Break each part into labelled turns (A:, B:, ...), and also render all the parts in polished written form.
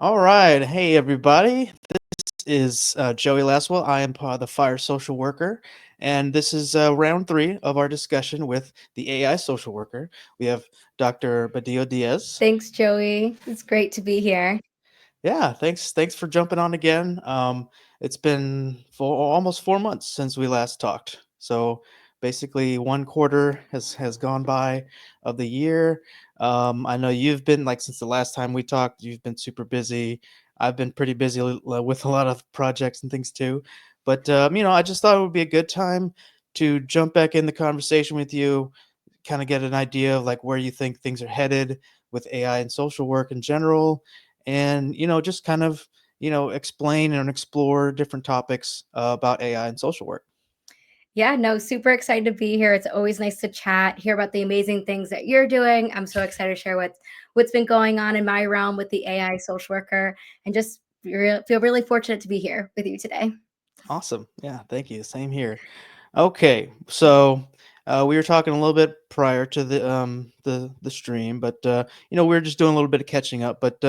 A: All right. Hey, everybody. This is Joey Laswell. I am the fire social worker. And this is round three of our discussion with the AI social worker. We have Dr. Badillo-Diaz.
B: Thanks, Joey. It's great to be here.
A: Yeah, thanks for jumping on again. It's been for almost 4 months since we last talked. So basically, one quarter has gone by of the year. I know you've been like since the last time we talked, you've been super busy. I've been pretty busy with a lot of projects and things too. But I just thought it would be a good time to jump back in the conversation with you, kind of get an idea of like where you think things are headed with AI and social work in general, and just kind of explain and explore different topics about AI and social work.
B: Yeah, no, super excited to be here. It's always nice to chat, hear about the amazing things that you're doing. I'm so excited to share what's been going on in my realm with the AI social worker, and just feel really fortunate to be here with you today.
A: Awesome. Yeah, thank you. Same here. Okay, so we were talking a little bit prior to the stream, but we are just doing a little bit of catching up. But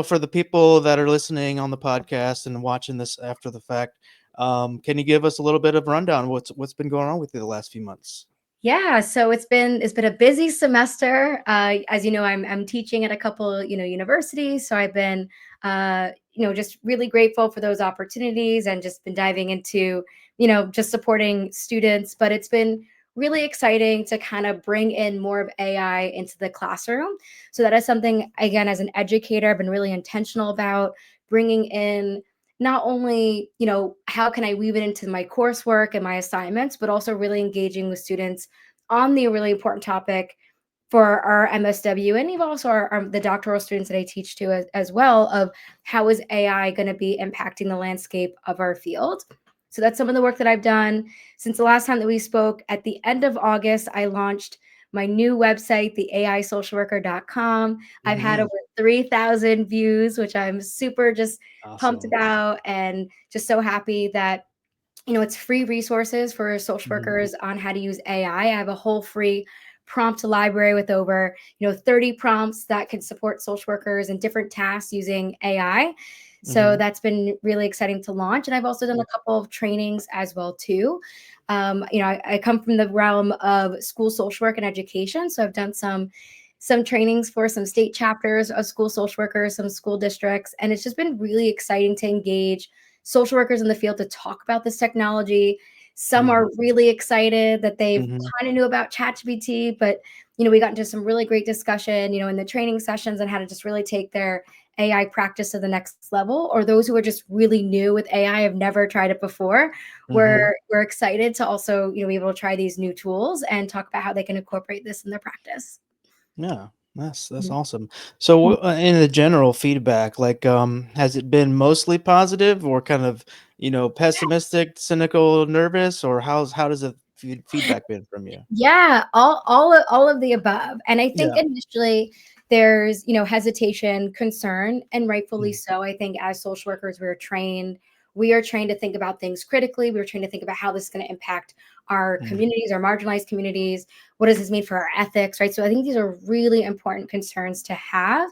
A: for the people that are listening on the podcast and watching this after the fact, can you give us a little bit of rundown what's been going on with you the last few months?
B: Yeah, so it's been a busy semester. As you know, I'm teaching at a couple universities, so I've been just really grateful for those opportunities and just been diving into just supporting students. But it's been really exciting to kind of bring in more of AI into the classroom. So that is something, again, as an educator, I've been really intentional about bringing in not only how can I weave it into my coursework and my assignments, but also really engaging with students on the really important topic for our MSW, and even also the doctoral students that I teach to as well, of how is AI going to be impacting the landscape of our field. So that's some of the work that I've done since the last time that we spoke. At the end of August, I launched my new website, the AIsocialworker.com. I've had
A: Hmm.
B: over 3,000 views, which I'm super just pumped
A: Awesome.
B: about, and just so happy that it's free resources for social
A: Hmm.
B: workers on how to use AI. I have a whole free prompt library with over 30 prompts that can support social workers in different tasks using AI. So
A: Hmm.
B: that's been really exciting to launch. And I've also done a couple of trainings as well too. I come from the realm of school social work and education, so I've done some trainings for some state chapters of school social workers, some school districts, and it's just been really exciting to engage social workers in the field to talk about this technology. Some
A: Hmm.
B: are really excited that they've
A: Hmm.
B: kind of knew about ChatGPT, but we got into some really great discussion, in the training sessions, on how to just really take their AI practice to the next level. Or those who are just really new with AI, have never tried it before.
A: Hmm.
B: We're excited to also be able to try these new tools and talk about how they can incorporate this in their practice.
A: Yeah, that's awesome. So, in the general feedback, like, has it been mostly positive or kind of, pessimistic, cynical, nervous, or how does the feedback been from you?
B: Yeah, all of the above. And I think
A: Yeah.
B: initially there's, hesitation, concern, and rightfully
A: Mm.
B: so. I think as social workers, we are trained to think about things critically. We're trained to think about how this is going to impact our
A: Mm.
B: communities, our marginalized communities. What does this mean for our ethics, right? So I think these are really important concerns to have.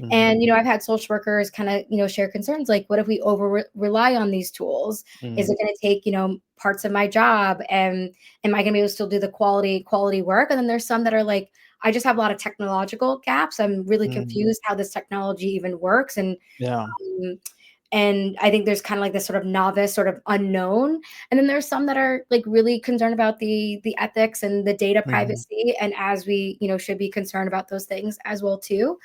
A: Mhm.
B: And I've had social workers kind of share concerns like, what if we over rely on these tools? Is
A: Mm.
B: it going to take parts of my job, and am I going to be able to still do the quality work? And then there's some that are like, I just have a lot of technological gaps. I'm really
A: Mm.
B: confused how this technology even works.
A: Yeah.
B: Um, and I think there's kind of like this sort of novice, sort of unknown. And then there's some that are like really concerned about the ethics and the data
A: Mhm.
B: privacy, and as we should be concerned about those things as well too.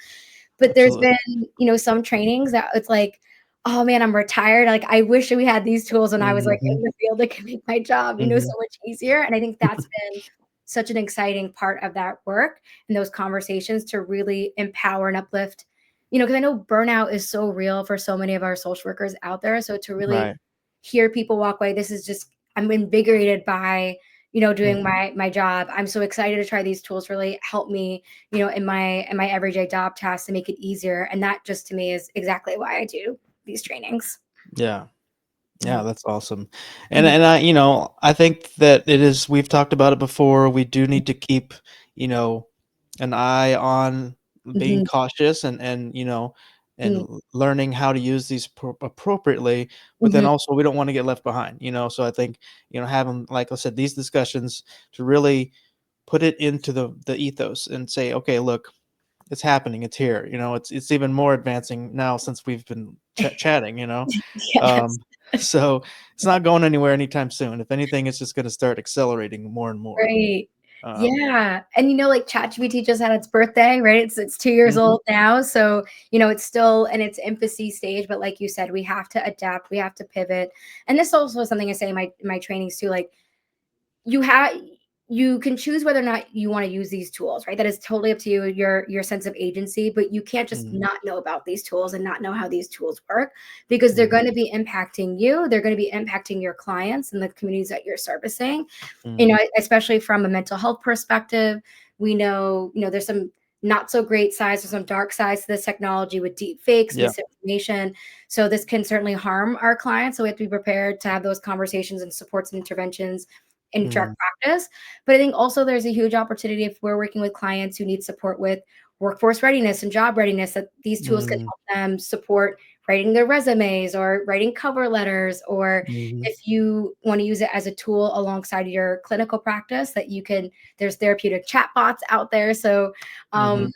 B: But there's
A: Absolutely.
B: been some trainings that it's like, oh man, I'm retired, like I wish we had these tools when I was like
A: Mhm.
B: in the field that could make my job so
A: Mhm.
B: much easier. And I think that's been such an exciting part of that work and those conversations, to really empower and uplift, because I know burnout is so real for so many of our social workers out there. So to really
A: Right.
B: hear people walk away, this is just, I'm invigorated by doing
A: Mhm.
B: my job. I'm so excited to try these tools, really help me in my everyday job tasks, to make it easier. And that just, to me, is exactly why I do these trainings.
A: Yeah. Yeah,
B: Mhm.
A: that's awesome. And
B: Mhm.
A: and I think that it is we've talked about it before. We do need to keep, you know, an eye on being
B: Mhm.
A: cautious and, and learning how to use these appropriately, but then
B: Mhm.
A: also we don't want to get left behind, so I think, having, like I said, these discussions to really put it into the ethos and say, okay, look, it's happening, it's here, it's even more advancing now since we've been chatting,
B: Yes.
A: um so it's not going anywhere anytime soon. If anything, it's just going to start accelerating more and more.
B: Right.
A: um
B: Yeah, and, like, ChatGPT just had its birthday, right? It's 2 years
A: mhm,
B: old now, so, it's still in its infancy stage, but like you said, we have to adapt, we have to pivot, and this also is something I say in my trainings too, like, you have you can choose whether or not you want to use these tools, right? That is totally up to you, your sense of agency, but you can't just
A: mhm,
B: not know about these tools and not know how these tools work because they're
A: mhm,
B: going to be impacting you, they're going to be impacting your clients and the communities that you're servicing.
A: mhm,
B: Especially from a mental health perspective, we know, there's some not so great sides or some dark sides to this technology with deep fakes,
A: yeah,
B: misinformation. So this can certainly harm our clients. So we have to be prepared to have those conversations and supports and interventions in direct
A: mhm,
B: practice. But I think also there's a huge opportunity if we're working with clients who need support with workforce readiness and job readiness, that these tools can
A: mhm,
B: help them support writing their resumes or writing cover letters, or
A: mhm,
B: if you want to use it as a tool alongside your clinical practice, that you can, there's therapeutic chatbots out there. So um,
A: mhm,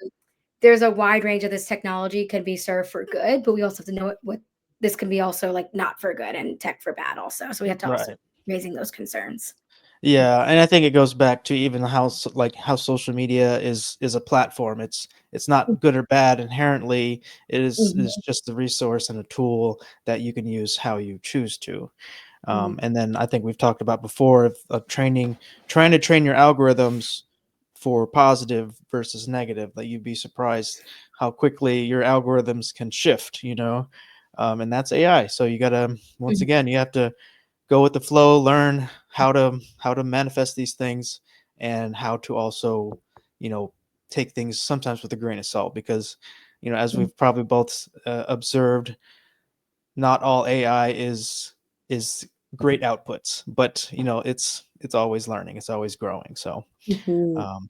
B: there's a wide range of this technology can be served for good, but we also have to know what this can be also like not for good and tech for bad also. So we have to also
A: right.
B: raising those concerns.
A: Yeah, and I think it goes back to even how like how social media is a platform. It's not good or bad inherently. It is
B: Mhm,
A: just a resource and a tool that you can use how you choose to.
B: mhm,
A: And then I think we've talked about before of trying to train your algorithms for positive versus negative. That you'd be surprised how quickly your algorithms can shift. And that's AI. So you gotta, once
B: mhm,
A: again, you have to go with the flow, learn how to manifest these things, and how to also, you know, take things sometimes with a grain of salt, because as
B: mhm,
A: we've probably both observed, not all AI is great outputs, but it's always learning, it's always growing. So
B: mhm,
A: um,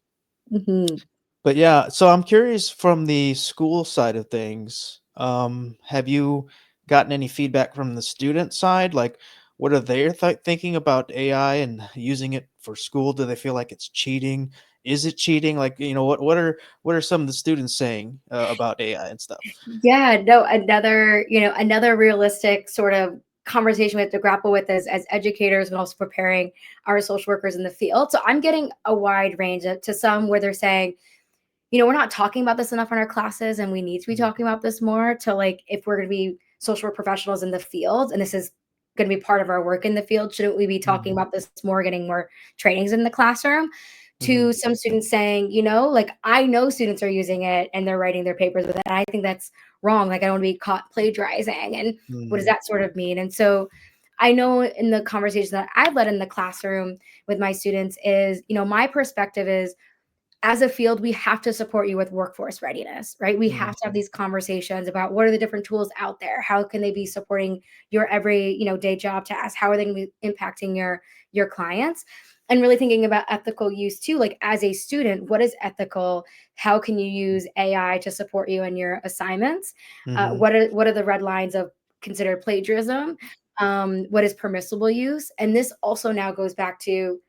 B: mhm.
A: but yeah, so I'm curious from the school side of things. Have you gotten any feedback from the student side? Like, what are they thinking about AI and using it for school? Do they feel like it's cheating? Is it cheating? Like, what are some of the students saying about AI and stuff?
B: Yeah, no, another realistic sort of conversation we have to grapple with as educators, but also preparing our social workers in the field. So I'm getting a wide range to some where they're saying, we're not talking about this enough in our classes, and we need to be
A: Mm,
B: talking about this more, to like, if we're going to be social work professionals in the field and this is going to be part of our work in the field, shouldn't we be talking
A: mhm,
B: about this more, getting more trainings in the classroom?
A: mhm,
B: To some students saying, like, I know students are using it and they're writing their papers with it, and I think that's wrong. Like, I don't want to be caught plagiarizing, and what does
A: mhm,
B: that sort of mean? And so I know in the conversations that I've led in the classroom with my students is, my perspective is, as a field, we have to support you with workforce readiness, right? We have
A: mhm,
B: to have these conversations about what are the different tools out there? How can they be supporting your every, day job tasks? How are they going to be impacting your clients? And really thinking about ethical use too. Like, as a student, what is ethical? How can you use AI to support you in your assignments?
A: mhm,
B: What are the red lines of considered plagiarism? What is permissible use? And this also now goes back to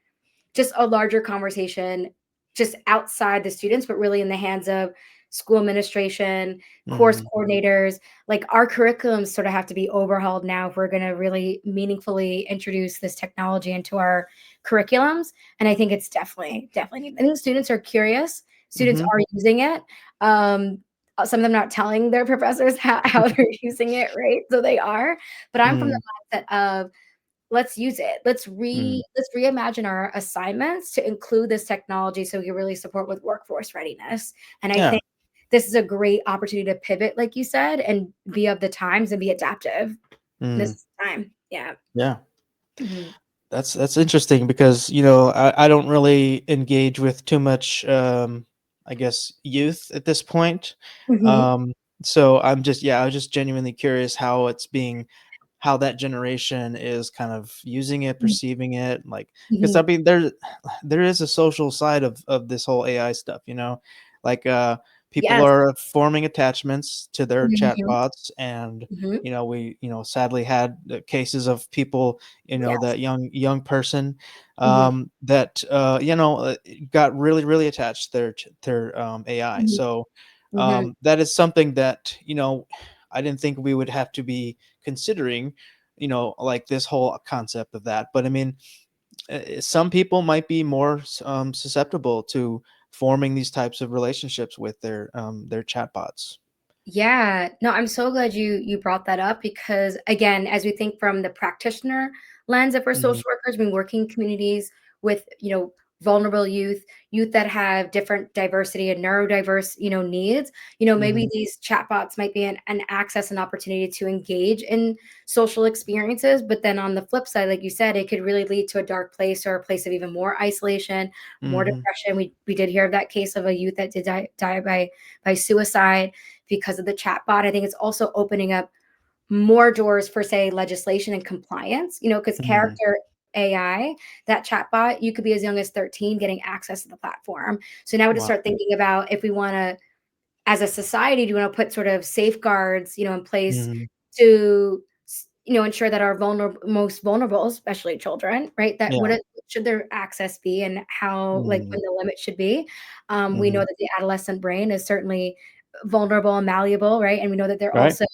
B: just a larger conversation just outside the students, but really in the hands of school administration, course
A: mhm,
B: coordinators. Like, our curriculums sort of have to be overhauled now if we're going to really meaningfully introduce this technology into our curriculums. And I think it's definitely, I think students are curious. Students
A: mhm,
B: are using it. Um, some of them not telling their professors how they're using it, right? So they are. But I'm from the
A: mhm,
B: mindset of, let's use it.
A: mhm.
B: Let's reimagine our assignments to include this technology so we can really support with workforce readiness. And I
A: Yeah.
B: think this is a great opportunity to pivot, like you said, and be of the times and be adaptive. This
A: Mm,
B: is the time. Yeah.
A: yeah.
B: Mhm.
A: That's interesting because I don't really engage with too much, I guess, youth at this point.
B: Mhm.
A: Um, so I was just genuinely curious how that generation is kind of using it,
B: Mhm.
A: perceiving it, like, because I
B: Mhm.
A: mean there is a social side of this whole AI stuff, like people
B: Yes.
A: are forming attachments to their
B: Mhm,
A: chatbots, and
B: mhm.
A: we sadly had cases of people,
B: Yes.
A: that young person,
B: Mhm,
A: that got really really attached to their AI.
B: mhm,
A: So
B: mhm.
A: that is something that I didn't think we would have to be considering, like this whole concept of that. But I mean, some people might be more susceptible to forming these types of relationships with their chatbots.
B: Yeah, no, I'm so glad you brought that up because again, as we think from the practitioner lens, if we're
A: Mhm,
B: social workers, been working communities with, vulnerable youth, youth that have different diversity and neurodiverse, needs, maybe
A: mhm,
B: these chatbots might be an access and opportunity to engage in social experiences. But then on the flip side, like you said, it could really lead to a dark place or a place of even more isolation, more
A: mhm,
B: depression. We did hear of that case of a youth that did die by suicide because of the chatbot. I think it's also opening up more doors for, say, legislation and compliance, because
A: mhm.
B: character AI, that chatbot, you could be as young as 13 getting access to the platform. So now we just
A: Wow.
B: start thinking about if we want to, as a society, do we want to put sort of safeguards, in place
A: Mhm.
B: to, ensure that our most vulnerable, especially children, right? That
A: Yeah.
B: should their access be and how, like,
A: Mhm,
B: when the limit should be. We know
A: mhm.
B: that the adolescent brain is certainly vulnerable and malleable, right? And we know that they're
A: Right?
B: also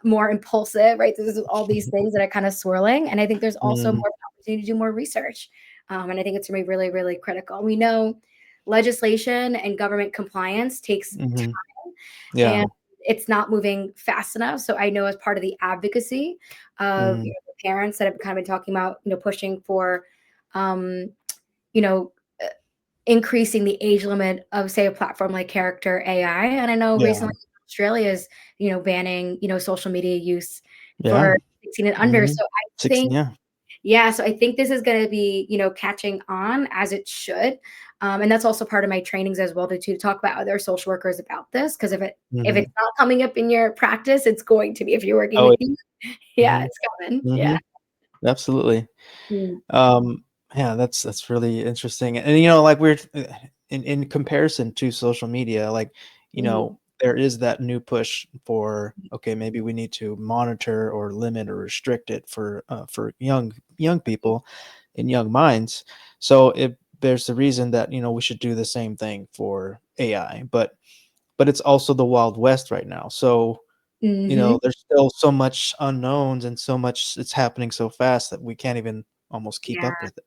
B: more impulsive, right? This is all these things that are kind of swirling. And I think there's also
A: Mhm,
B: more opportunity to do more research. And I think it's going to be really, really critical. We know legislation and government compliance takes
A: mhm.
B: time
A: Yeah.
B: and it's not moving fast enough. So I know as part of the advocacy of
A: Mhm,
B: the parents that have kind of been talking about, pushing for, um, you know, uh, increasing the age limit of, say, a platform like Character AI. And I know
A: yeah.
B: recently Australia is, banning, social media use
A: Yeah.
B: for 16 and under.
A: Mhm.
B: So I
A: 16,
B: think,
A: yeah.
B: yeah, so I think this is going to be, catching on as it should. And that's also part of my trainings as well to talk about other social workers about this. Because if
A: Mhm.
B: it's not coming up in your practice, it's going to be if you're working
A: Oh,
B: with youth. Yeah,
A: mhm,
B: it's coming. Yeah.
A: mhm. Absolutely.
B: Mm,
A: Um, yeah, that's really interesting. And like we're in comparison to social media, like,
B: mhm,
A: there is that new push for, okay, maybe we need to monitor or limit or restrict it for young people and young minds. So if there's the reason that, we should do the same thing for AI, but it's also the Wild West right now. So,
B: mhm.
A: there's still so much unknowns and so much it's happening so fast that we can't even almost keep
B: Yeah.
A: up with it.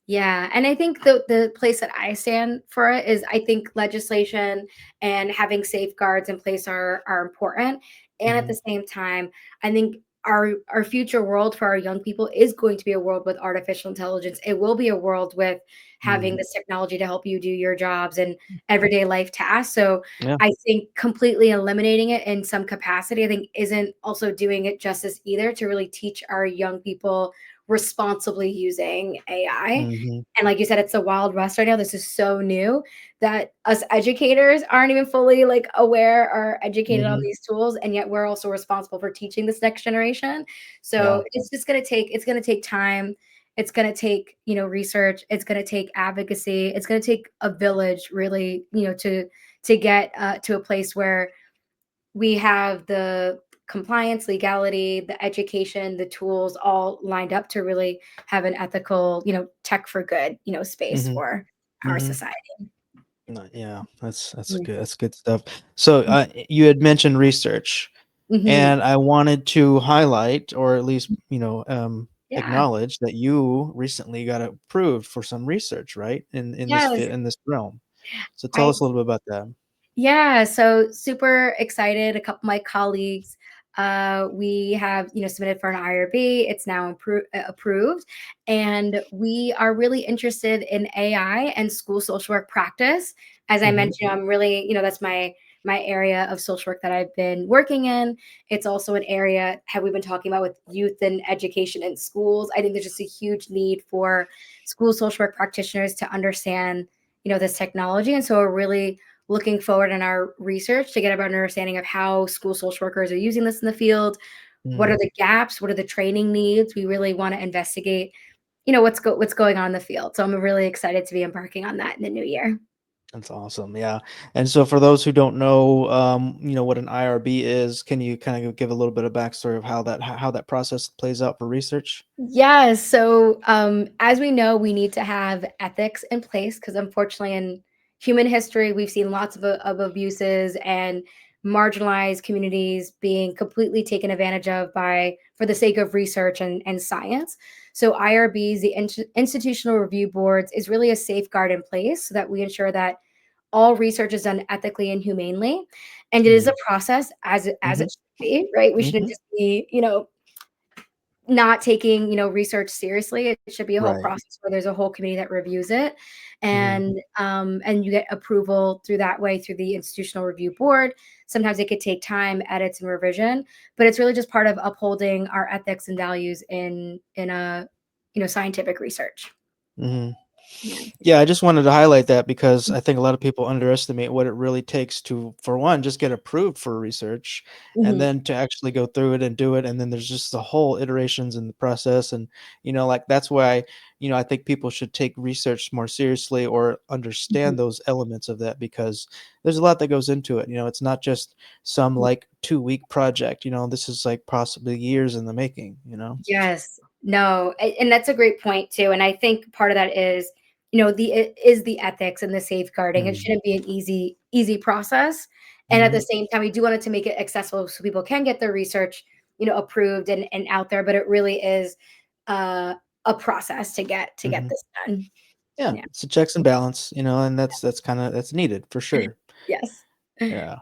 B: Yeah, and I think the place that I stand for it is I think legislation and having safeguards in place are important. And at
A: Mhm,
B: the same time, I think our future world for our young people is going to be a world with artificial intelligence. It will be a world with having
A: mhm.
B: this technology to help you do your jobs and everyday life tasks. So
A: Yeah.
B: I think completely eliminating it in some capacity, I think isn't also doing it justice either to really teach our young people responsibly using AI.
A: Mhm,
B: And like you said, it's the wild west right now. This is so new that us educators aren't even fully like aware or educated on
A: mhm.
B: these tools. And yet we're also responsible for teaching this next generation.
A: Yeah.
B: So it's gonna take time. It's gonna take, research. It's gonna take advocacy. It's gonna take a village really, to get to a place where we have the compliance, legality, the education, the tools all lined up to really have an ethical, tech for good, space
A: Mhm,
B: for our
A: mhm.
B: society.
A: No, yeah, that's
B: Mm,
A: good, that's good stuff. So,
B: mm,
A: you had mentioned research,
B: mhm.
A: and I wanted to highlight, or at least,
B: Yeah.
A: acknowledge that you recently got approved for some research, right?
B: Yes.
A: In this realm. So tell
B: I
A: us a little bit about that.
B: Yeah, so super excited. A couple of my colleagues, we have submitted for an IRB. It's now approved, and we are really interested in AI and school social work practice. As I
A: Mhm,
B: mentioned, I'm really that's my area of social work that I've been working in. It's also an area have we been talking about with youth and education in schools. I think there's just a huge need for school social work practitioners to understand this technology, and so we're really looking forward in our research to get a better understanding of how school social workers are using this in the field. What are
A: mm.
B: the gaps? What are the training needs? We really want to investigate, what's going on in the field. So I'm really excited to be embarking on that in the new year.
A: That's awesome. Yeah. And so for those who don't know, what an IRB is, can you kind of give a little bit of backstory of how that process plays out for research?
B: Yes. So, as we know, we need to have ethics in place because, unfortunately, in human history, we've seen lots of abuses and marginalized communities being completely taken advantage of by for the sake of research and science. So, IRBs, the institutional review boards, is really a safeguard in place so that we ensure that all research is done ethically and humanely, and it is a
A: Mm,
B: process as
A: mhm,
B: it should be, right? We shouldn't
A: mhm.
B: just be, not taking, research seriously. It should be a whole
A: Right.
B: process where there's a whole committee that reviews it,
A: Mhm,
B: and you get approval through that way through the institutional review board. Sometimes it could take time, edits, and revision, but it's really just part of upholding our ethics and values in a scientific research.
A: mhm.
B: Yeah.
A: Yeah, I just wanted to highlight that because I think a lot of people underestimate what it really takes to, for one, just get approved for research, and
B: Mhm.
A: then to actually go through it and do it. And then there's just the whole iterations in the process. And, like that's why, I think people should take research more seriously or
B: Mhm.
A: understand those elements of that because there's a lot that goes into it. It's not just some like 2-week project, this is like possibly years in the making.
B: Yes. No, and that's a great point too. And I think part of that is, the it is the ethics and the safeguarding. It
A: Mm-hmm.
B: shouldn't be an easy process. And at the same time, we do want it to make it accessible so people can get their research, approved and out there. But it really is uh, a process to get
A: Mm-hmm.
B: this done.
A: Yeah,
B: Yeah.
A: it's a checks and balance, and that's needed for sure.
B: Yes.
A: Yeah.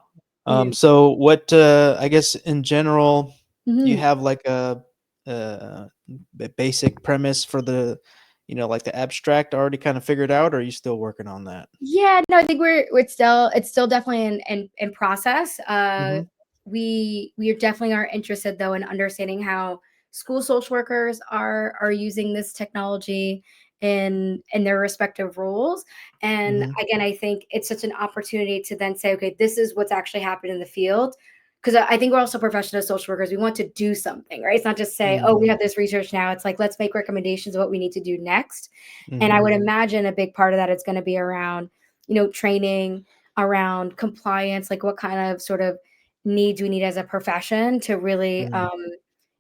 B: Yeah.
A: So what, I guess in general, do you
B: Mhm.
A: have like a basic premise for like the abstract already kind of figured out, or are you still working on that?
B: Yeah, no, I think it's still definitely in process.
A: Mhm.
B: We definitely are interested though in understanding how school social workers are using this technology in their respective roles. And
A: Mhm.
B: again, I think it's such an opportunity to then say, okay, this is what's actually happened in the field. Because I think we're also professional social workers. We want to do something, right? It's not just say, oh, we
A: Mhm.
B: have this research now. It's like, let's make recommendations of what we need to do next. And I
A: Mhm.
B: would imagine a big part of that is going to be around, training around compliance, like what kind of sort of needs we need as a profession to really
A: Mhm.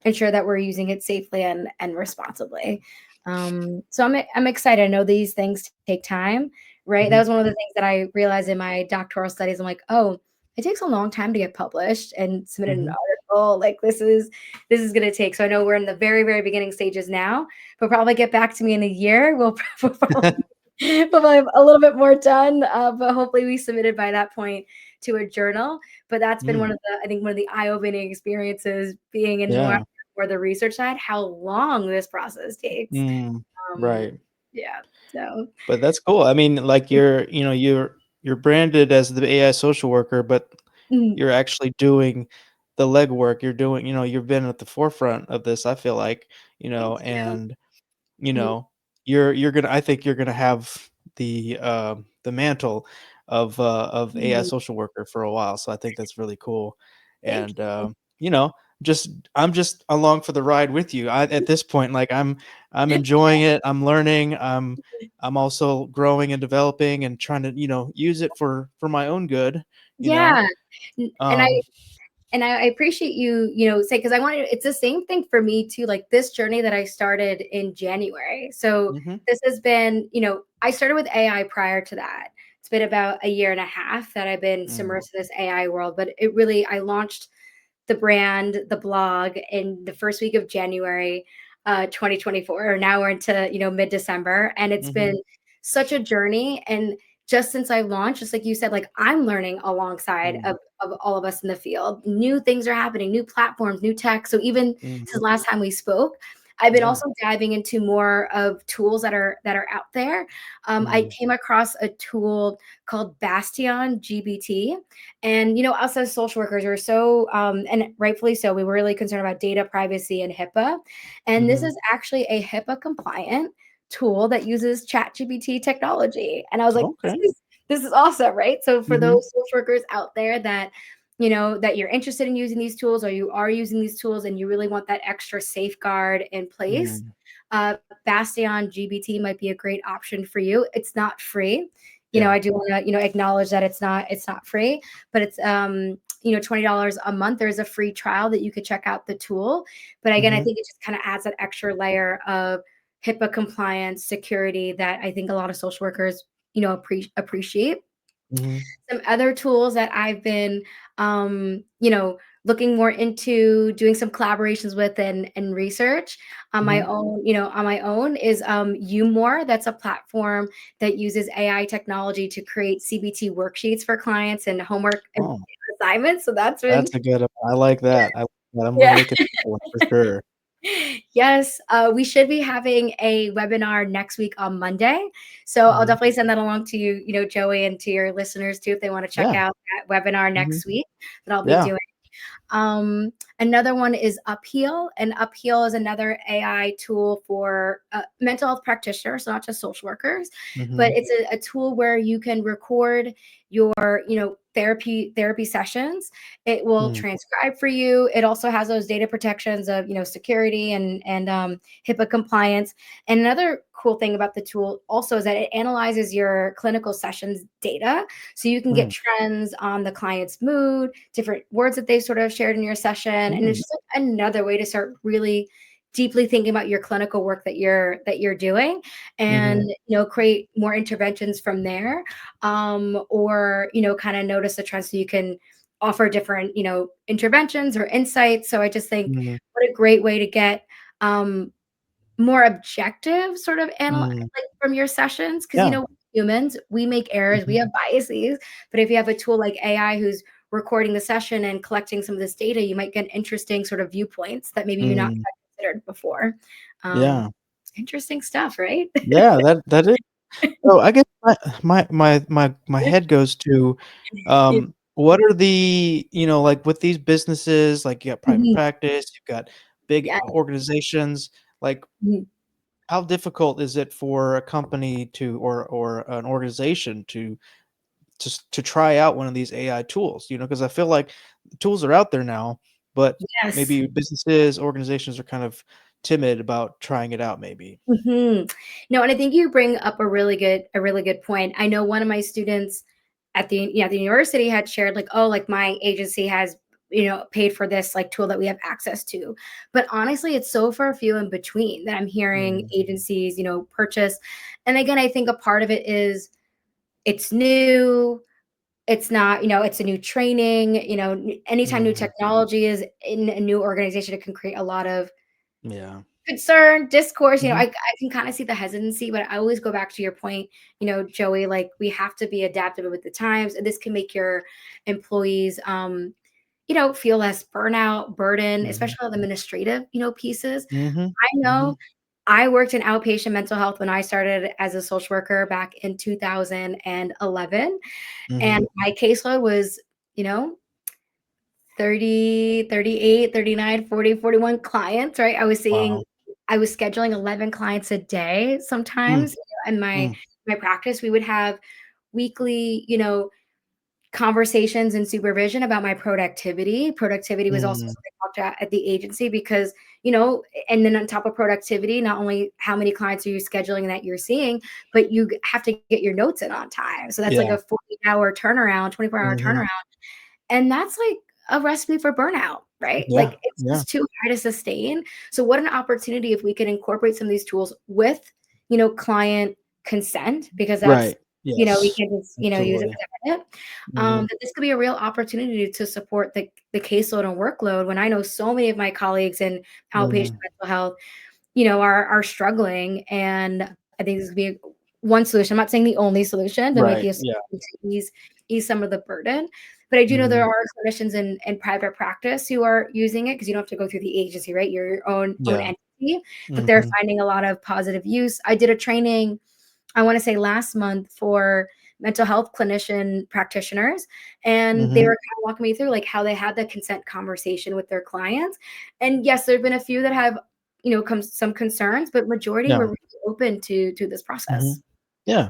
B: ensure that we're using it safely and responsibly. So I'm excited. I know these things take time, right? That
A: Mhm.
B: was one of the things that I realized in my doctoral studies. I'm like, oh, it takes a long time to get published and submit an
A: Mhm.
B: article. Like this is going to take. So I know we're in the very very beginning stages now, but probably get back to me in a year. We'll probably we'll probably have a little bit more done, but hopefully we submitted by that point to a journal. But that's been
A: Mm.
B: I think one of the eye-opening experiences being in
A: Yeah.
B: more the research side, how long this process takes.
A: Mm.
B: Um,
A: Right.
B: yeah. So
A: But that's cool. I mean, like you're branded as the AI social worker, but
B: mm,
A: you're actually doing the legwork. You've been at the forefront of this, I feel like,
B: thank you.
A: and you
B: Mhm,
A: know, you're gonna I think you're gonna have the mantle of AI
B: mhm.
A: social worker for a while. So I think that's really cool.
B: Thank
A: And
B: you.
A: you know, just I'm just along for the ride with you. At this point, like I'm enjoying it. I'm learning. I'm also growing and developing and trying to, use it for my own good, you know.
B: Yeah. N and I
A: Um
B: and I appreciate you, say because I wanted it's the same thing for me too, like this journey that I started in January. So
A: mhm,
B: this has been, I started with AI prior to that. It's been about a year and a half that I've been
A: mm,
B: submersed in this AI world, but I launched the brand, the blog in the first week of January 2024. Now we're into, mid-December, and it's been
A: mhm,
B: such a journey. And just since I launched, just like you said, like I'm learning alongside
A: mm,
B: of all of us in the field. New things are happening, new platforms, new tech. So even since
A: mhm,
B: the last time we spoke, I've been
A: yeah,
B: also diving into more of tools that are out there. I
A: mm,
B: came across a tool called Bastion GPT, and us as social workers are so, and rightfully so, we were really concerned about data privacy and HIPAA. And this
A: mhm,
B: is actually a HIPAA compliant tool that uses ChatGPT technology. And I was like,
A: okay,
B: this is awesome, right? So for
A: mhm,
B: those social workers out there that that you're interested in using these tools or you are using these tools and you really want that extra safeguard in place,
A: mm,
B: uh, Bastion GBT might be a great option for you. It's not free.
A: Yeah.
B: I do want to, acknowledge that it's not free, but it's $20 a month. There's a free trial that you could check out the tool. But again, I
A: Mhm.
B: think it just kind of adds that extra layer of HIPAA compliance, security that I think a lot of social workers, appreciate.
A: Mhm.
B: Some other tools that I've been, looking more into doing some collaborations with and research
A: Mhm.
B: on my own is Umore. That's a platform that uses AI technology to create CBT worksheets for clients and homework and
A: Oh,
B: assignments. So that's been
A: that's a good I like that. I like that. I'm gonna
B: yeah.
A: look at that one for sure.
B: Yes, we should be having a webinar next week on Monday. So I'll
A: Mhm.
B: definitely send that along to you, Joey, and to your listeners too, if they want to check
A: Yeah.
B: out that webinar
A: Mhm.
B: next week that I'll be
A: Yeah.
B: doing. Um, Another one is Upheal, and Upheal is another AI tool for mental health practitioners, so not just social workers, but
A: Mhm.
B: it's a tool where you can record your, therapy sessions. It will
A: Mm.
B: transcribe for you. It also has those data protections of, security and HIPAA compliance. And another cool thing about the tool also is that it analyzes your clinical sessions data, so you can get
A: Mm.
B: trends on the client's mood, different words that they sort of shared in your session. And it's
A: Mm.
B: just like another way to start really deeply thinking about your clinical work that you're doing, and
A: Mhm.
B: create more interventions from there, or kind of notice the trends so you can offer different interventions or insights. So I just think
A: Mhm.
B: what a great way to get um, more objective sort of
A: Mm.
B: like from your sessions, because
A: Yeah.
B: humans, we make errors, we
A: Mhm.
B: have biases. But if you have a tool like AI who's recording the session and collecting some of this data, you might get interesting sort of viewpoints that maybe you not
A: Mm.
B: considered before. um
A: Yeah.
B: Interesting stuff, right?
A: Yeah, that is so I guess my head goes to,
B: Yeah.
A: what are the like, with these businesses, like, you got private
B: Mhm.
A: practice, you've got big
B: Yeah.
A: organizations, like,
B: Mhm.
A: how difficult is it for a company to or an organization to just to try out one of these AI tools, because I feel like the tools are out there now, but
B: Yes.
A: maybe businesses, organizations are kind of timid about trying it out maybe.
B: No, and I think you bring up a really good point. I know one of my students at the university had shared like, oh, like my agency has paid for this like tool that we have access to. But honestly, it's so far few in between that I'm hearing
A: Mhm.
B: agencies purchase. And again, I think a part of it is it's new. It's not, it's a new training. Anytime new
A: Mhm.
B: technology is in a new organization, it can create a lot of
A: Yeah.
B: concern, discourse.
A: Mhm.
B: I can kind of see the hesitancy, but I always go back to your point, Joey, like we have to be adaptable with the times. And this can make your employees, feel less burnout, burden,
A: Mhm.
B: especially on the administrative, pieces.
A: Mhm.
B: I know
A: Mhm.
B: I worked in outpatient mental health when I started as a social worker back in 2011. And
A: Mhm.
B: my caseload was, you know, 30, 38, 39, 40, 41 clients, right?
A: Wow.
B: I was scheduling 11 clients a day
A: Mm.
B: sometimes. In my
A: Mm.
B: my practice, we would have weekly, conversations and supervision about my productivity. Productivity was also
A: Mm.
B: something I talked about at the agency because, and then on top of productivity, not only how many clients are you scheduling that you're seeing, but you have to get your notes in on time. So that's like
A: Yeah.
B: a 40-hour turnaround, 24-hour
A: Mhm.
B: turnaround. And that's like a recipe for burnout, right?
A: Yeah.
B: Like it's
A: Yeah.
B: just too hard to sustain. So what an opportunity if we can incorporate some of these tools with, client consent, because that's,
A: Right.
B: we
A: Yes.
B: can just, use it
A: Absolutely.
B: for that.
A: Mhm.
B: That this could be a real opportunity to support the caseload and workload when I know so many of my colleagues in outpatient
A: Mhm.
B: mental health, are struggling. And I think this could be one solution. I'm not saying the only solution, but it might
A: Right.
B: be a
A: Yeah.
B: solution to ease some of the burden. But I do know there
A: Mhm.
B: are clinicians in private practice who are using it because you don't have to go through the agency, right? You're your own
A: Yeah.
B: entity, but they're
A: Mhm.
B: finding a lot of positive use. I did a training, I want to say last month, for mental health clinician practitioners, and they
A: Mhm.
B: were kind of walking me through like how they had the consent conversation with their clients. And yes, there have been a few that have, some concerns, but majority were
A: Yeah.
B: really open to this process.
A: Mhm. Yeah.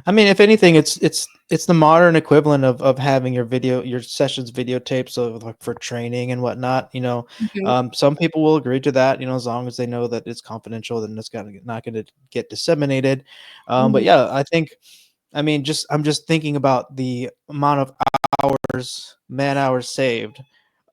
A: I mean, if anything, it's the modern equivalent of having your sessions videotaped, so, like, for training and whatnot,
B: Mhm,
A: some people will agree to that, as long as they know that it's confidential, then it's not gonna get disseminated, but
B: mhm,
A: yeah, I mean, just I'm just thinking about the amount of hours, man hours saved,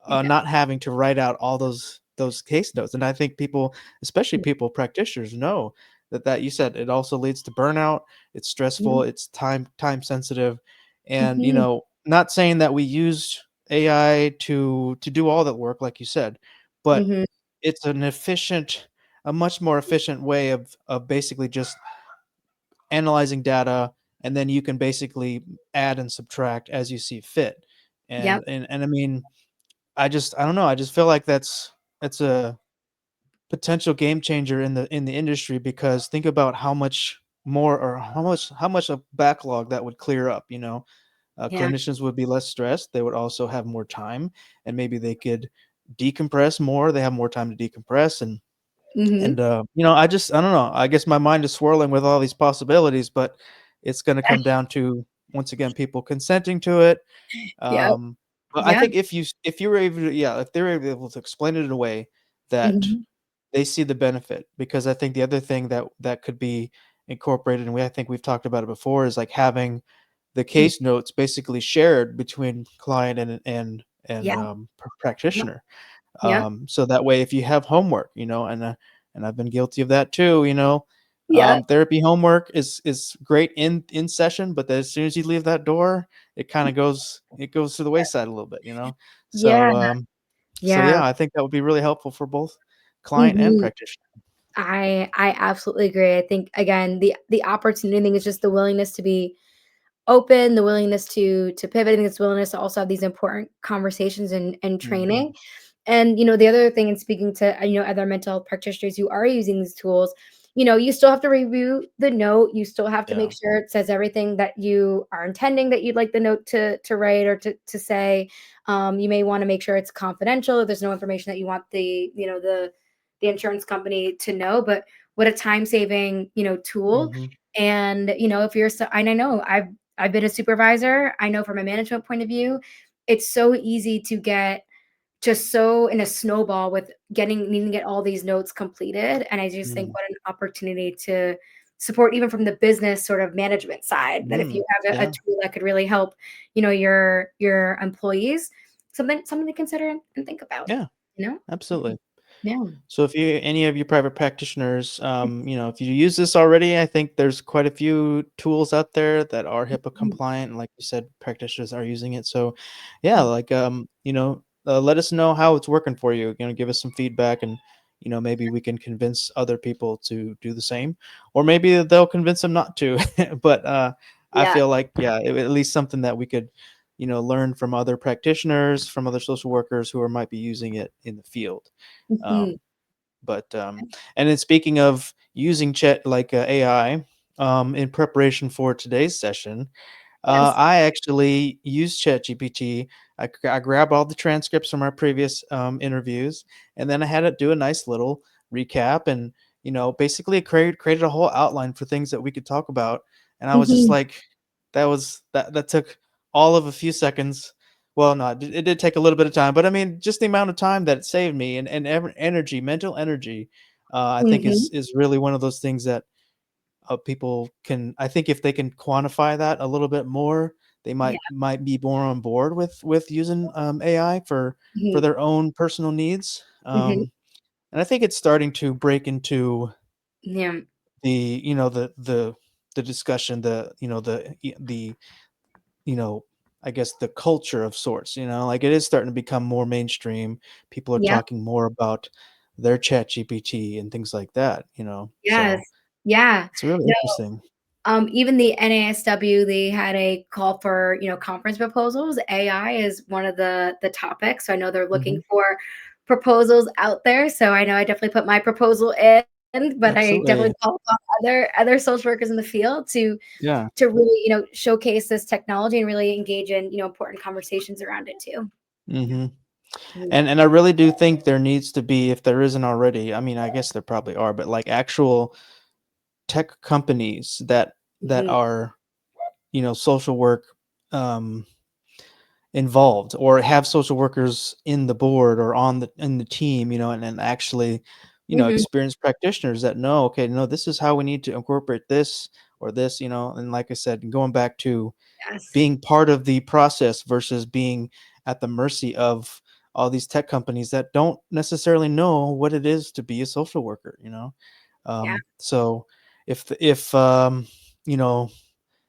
B: Yeah.
A: not having to write out all those case notes. And I think people, especially people practitioners, know that you said it also leads to burnout. It's
B: Yeah.
A: stressful. It's time sensitive, and
B: Mhm.
A: not saying that we use AI to do all that work, like you said, but
B: Mhm.
A: it's a much more efficient way of basically just analyzing data, and then you can basically add and subtract as you see fit. And
B: Yep.
A: and and I mean, I don't know, I just feel like that's a potential game changer in the industry, because think about how much more, or how much a backlog that would clear up,
B: Yeah.
A: clinicians would be less stressed, they would also have more time, and maybe they could decompress more, they have more time to decompress. And
B: Mhm.
A: I don't know, I guess my mind is swirling with all these possibilities, but it's going to come down to, once again, people consenting to it.
B: Yep.
A: um but I
B: Yep.
A: think if you were able to, yeah, if they were able to explain it in a way that
B: Mhm.
A: they see the benefit. Because I think the other thing that could be incorporated, and I think we've talked about it before, is like having the
B: Mhm.
A: case notes basically shared between client and
B: Yeah. Yep.
A: practitioner.
B: Yep.
A: So that way, if you have homework, and I've been guilty of that too,
B: Yeah.
A: therapy homework is great in session, but then as soon as you leave that door, it goes to the wayside a little bit,
B: Yeah.
A: So, so
B: Yeah.
A: yeah, I think that would be really helpful for both client and
B: Mhm.
A: practitioner.
B: I absolutely agree. I think again, the opportunity thing is just the willingness to be open, the willingness to pivot, and this willingness to also have these important conversations and
A: Mhm.
B: training. And the other thing, in speaking to other mental health practitioners who are using these tools, you still have to review the note. You still have to make
A: Yeah.
B: sure it says everything that you are intending that you'd like the note to write or to say. You may want to make sure it's confidential. If there's no information that you want the insurance company to know. But what a time saving tool.
A: Mhm.
B: And if you're so, and I know I've been a supervisor. I know from a management point of view, it's so easy to get just so in a snowball with needing to get all these notes completed. And I just think
A: Mm.
B: what an opportunity to support even from the business sort of management side, that if you
A: Mm.
B: have a
A: Yeah.
B: tool that could really help, your employees, something to consider and think about,
A: Yeah,
B: you know?
A: absolutely.
B: Yeah.
A: So if you any of you private practitioners, if you use this already, I think there's quite a few tools out there that are HIPAA
B: Mhm.
A: compliant, and like you said, practitioners are using it. So, yeah, like let us know how it's working for you. Give us some feedback, and maybe we can convince other people to do the same, or maybe they'll convince them not to. But I
B: Yeah.
A: feel like, yeah, at least something that we could learn from other practitioners, from other social workers who might be using it in the field.
B: Mhm.
A: Um, but and then speaking of using chat like AI, in preparation for today's session,
B: Yes.
A: I actually used ChatGPT. I grabbed all the transcripts from our previous interviews, and then I had it do a nice little recap, and basically created a whole outline for things that we could talk about. And I was just
B: Mhm.
A: like, that took all of a few seconds. Well, no, it did take a little bit of time, but I mean, just the amount of time that it saved me, and energy, mental energy, I think
B: Mhm.
A: is really one of those things that people can, I think if they can quantify that a little bit more, they
B: Yeah.
A: might be more on board with using AI for
B: Mhm.
A: their own personal needs.
B: Mhm.
A: And I think it's starting to break into
B: Yeah.
A: the the discussion, the you know I guess the culture of sorts. Like it is starting to become more mainstream. People are
B: Yeah.
A: talking more about their chat GPT and things like that.
B: Yes.
A: So
B: Yeah.
A: it's really
B: No,
A: interesting.
B: even the NASW, they had a call for, conference proposals. AI is one of the topics. So I know they're looking
A: Hmm.
B: for proposals out there. So I know I definitely put my proposal in, but I definitely
A: Absolutely.
B: call upon other social workers in the field
A: Yeah.
B: to really, showcase this technology and really engage in, important conversations around it too. Yeah.
A: Mhm.
B: Mhm.
A: And I really do think there needs to be, if there isn't already, I mean, I guess there probably are, but like actual tech companies that
B: Mhm.
A: are, social work um involved, or have social workers in the board or in the team, and actually,
B: Mhm.
A: experienced practitioners that know, okay, no, this is how we need to incorporate this, or this, and like I said, going back to
B: Yes.
A: being part of the process versus being at the mercy of all these tech companies that don't necessarily know what it is to be a social worker.
B: Yeah.
A: So if you know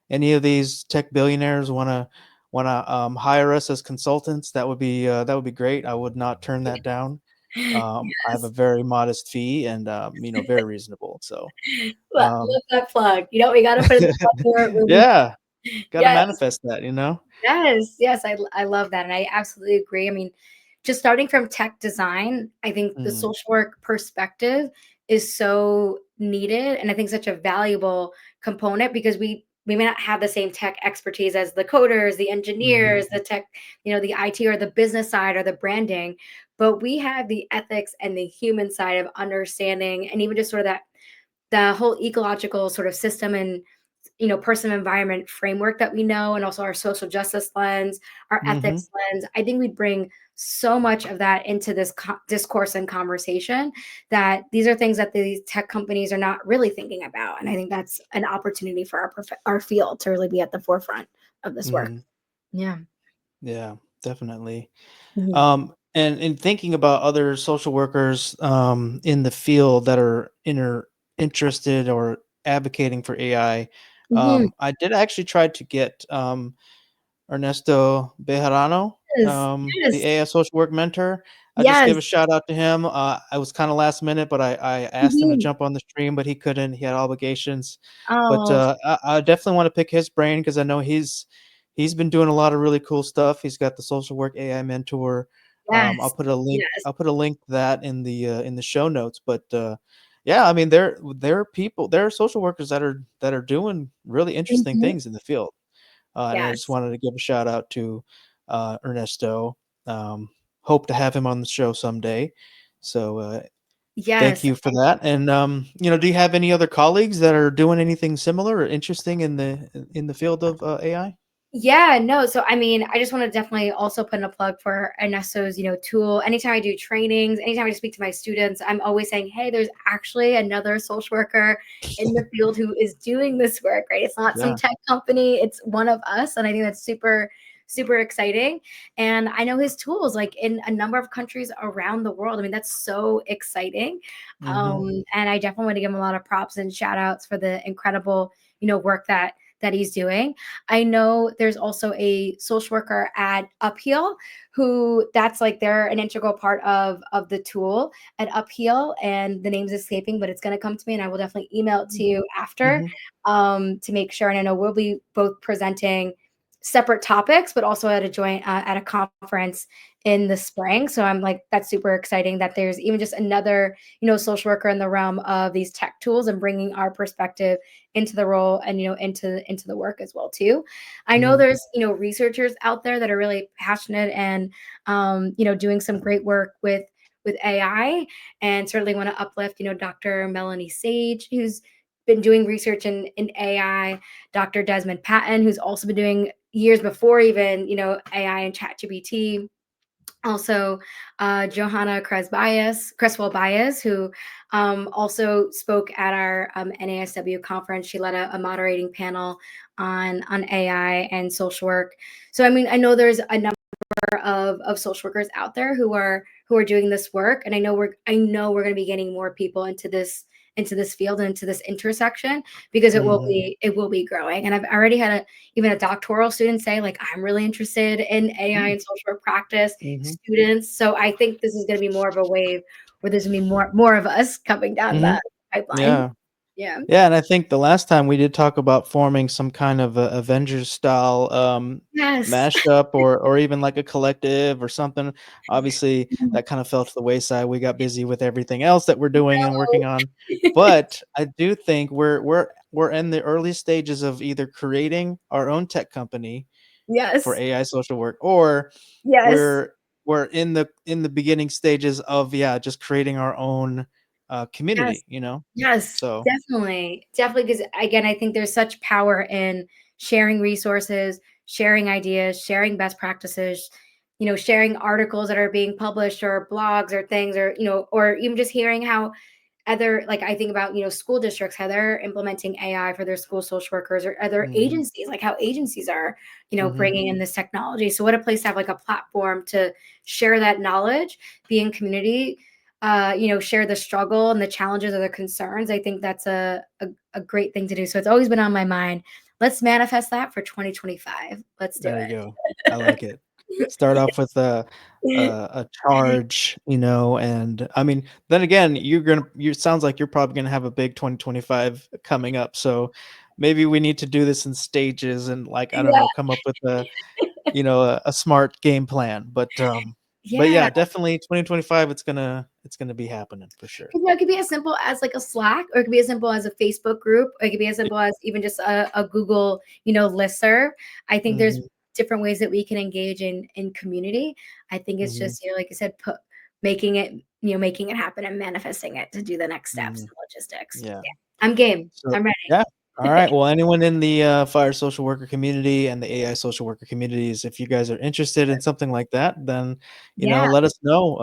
A: any of these tech billionaires want to hire us as consultants, that would be great. I would not turn that down. I have a
B: Yes.
A: very modest fee and very reasonable. So
B: Love
A: um,
B: that plug. We gotta put in the plug here when we
A: yeah, got to
B: Yes.
A: manifest that.
B: Yes, yes, I love that, and I absolutely agree. I mean, just starting from tech design, I think the
A: Mm,
B: social work perspective is so needed, and I think such a valuable component because we may not have the same tech expertise as the coders, the
A: mhm,
B: engineers, the tech, the IT or the business side or the branding, but we have the ethics and the human side of understanding and even just sort of that the whole ecological sort of system and person environment framework that we know, and also our social justice lens, our
A: mhm,
B: ethics lens. I think we bring so much of that into this discourse and conversation that these are things that these tech companies are not really thinking about, and I think that's an opportunity for our field to really be at the forefront of this work.
A: mhm.
B: Yeah.
A: Yeah, definitely.
B: Mhm.
A: And in thinking about other social workers in the field that are interested or advocating for AI,
B: Mhm.
A: I did actually try to get Ernesto Bejarano,
B: Yes.
A: the
B: Yes.
A: AI social work mentor. I just
B: Yes.
A: gave a shout out to him. I was kind of last minute, but I asked him to
B: Mhm.
A: jump on the stream, but he couldn't. He had obligations. But
B: Oh,
A: I definitely want to pick his brain because I know he's been doing a lot of really cool stuff. He's got the social work AI mentor. I'll
B: yes.
A: put a link.
B: Yes.
A: I'll put a link to that in the show notes. But yeah, I mean there are people, there are social workers that are doing really interesting
B: Mhm.
A: things in the field. And I just
B: Yes.
A: wanted to give a shout out to Ernesto. Um, Hope to have him on the show someday. So thank
B: Yes.
A: you for that. And do you have any other colleagues that are doing anything similar or interesting in the field of AI?
B: Yeah, no. So, I mean, I just want to definitely also put in a plug for Ernesto's, tool. Anytime I do trainings, anytime I speak to my students, I'm always saying, hey, there's actually another social worker in the field who is doing this work, right? It's not some
A: Yeah.
B: tech company, it's one of us. And I think that's super, super exciting. And I know his tools like in a number of countries around the world. I mean, that's so exciting.
A: Hmm.
B: And I definitely want to give him a lot of props and shout outs for the incredible, work that he's doing. I know there's also a social worker at Upheal who that's like they're an integral part of the tool at Upheal, and the name's escaping, but it's going to come to me, and I will definitely email it to you after
A: Hmm.
B: to make sure. And I know we'll be both presenting separate topics, but also at a joint at a conference in the spring. So I'm like, that's super exciting that there's even just another social worker in the realm of these tech tools and bringing our perspective into the role and into the work as well too. I know
A: Hmm.
B: there's researchers out there that are really passionate and doing some great work with AI, and certainly want to uplift Dr. Melanie Sage, who's been doing research in AI, Dr. Desmond Patton, who's also been doing years before even AI and ChatGPT, also Johanna Creswell Bias, who also spoke at our NASW conference. She led a moderating panel on AI and social work. So I mean, I know there's a number of social workers out there who are doing this work, and I know we're going to be getting more people into this field and into this intersection because
A: Hmm.
B: it will be growing. And I've already had even a doctoral student say like, I'm really interested in AI and social work practice
A: Hmm.
B: students. So I think this is going to be more of a wave where there's going to be more of us coming down
A: Hmm.
B: the pipeline.
A: Yeah.
B: Yeah.
A: Yeah, and I think the last time we did talk about forming some kind of a Avengers style
B: Yes.
A: mashup or even like a collective or something. Obviously, that kind of fell to the wayside. We got busy with everything else that we're doing and working
B: No.
A: on. But I do think we're in the early stages of either creating our own tech company for
B: Yes.
A: AI social work, or
B: Yes.
A: we're we're in the beginning stages of, yeah, just creating our own
B: Yes.
A: community.
B: Yes,
A: So,
B: definitely. Definitely, because again, I think there's such power in sharing resources, sharing ideas, sharing best practices, sharing articles that are being published or blogs or things, or or even just hearing how other, like, I think about, school districts, how they're implementing AI for their school social workers, or other
A: Mhm,
B: agencies, like how agencies are,
A: mhm.
B: bringing in this technology. So what a place to have like a platform to share that knowledge, be in community, share the struggle and the challenges or the concerns. I think that's a great thing to do. So it's always been on my mind. Let's manifest that for 2025. Let's do
A: There you go. I
B: it.
A: like it. Start off with a charge, and I mean, then again, you sounds like you're probably gonna have a big 2025 coming up, so maybe we need to do this in stages and, like, I don't
B: Yeah.
A: know, come up with a smart game plan, but
B: Yeah.
A: yeah, definitely 2025, it's gonna be happening for sure.
B: It could be as simple as like a Slack, or it could be as simple as a Facebook group, or it could be as simple as even just a Google, listserv. I think there's
A: Mhm,
B: different ways that we can engage in community. I think it's
A: mhm,
B: just, like I said, making it happen and manifesting it to do the next steps
A: mhm,
B: and logistics.
A: yeah.
B: Yeah. I'm game.
A: So
B: I'm
A: yeah. All right.
B: ready.
A: Well, anyone in the fire social worker community and the AI social worker communities, if you guys are interested in something like that, then
B: Yeah.
A: let us know.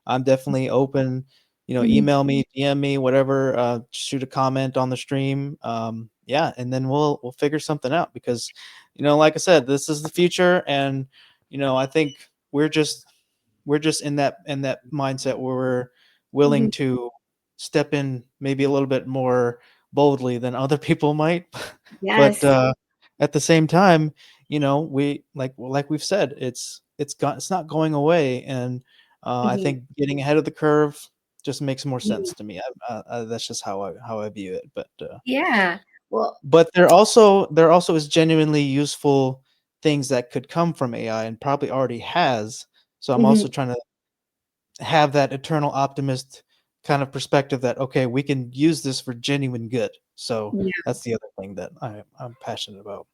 A: I'm definitely open.
B: Mhm.
A: Email me, DM me, whatever. Shoot a comment on the stream. Yeah, and then we'll figure something out because, like I said, this is the future, and I think we're just we're just in that mindset where we're willing
B: Mhm.
A: to step in maybe a little bit more boldly than other people might. But,
B: Yes.
A: at the same time, we like we've said, it's not going away, and, I
B: Mhm.
A: think getting ahead of the curve just makes more
B: Mhm.
A: sense to me. That's just how I view it,
B: Yeah. Well,
A: but there also is genuinely useful things that could come from AI and probably already has, so I'm
B: mhm.
A: also trying to have that eternal optimist kind of perspective that, okay, we can use this for genuine good. So that's the other thing that I'm passionate about.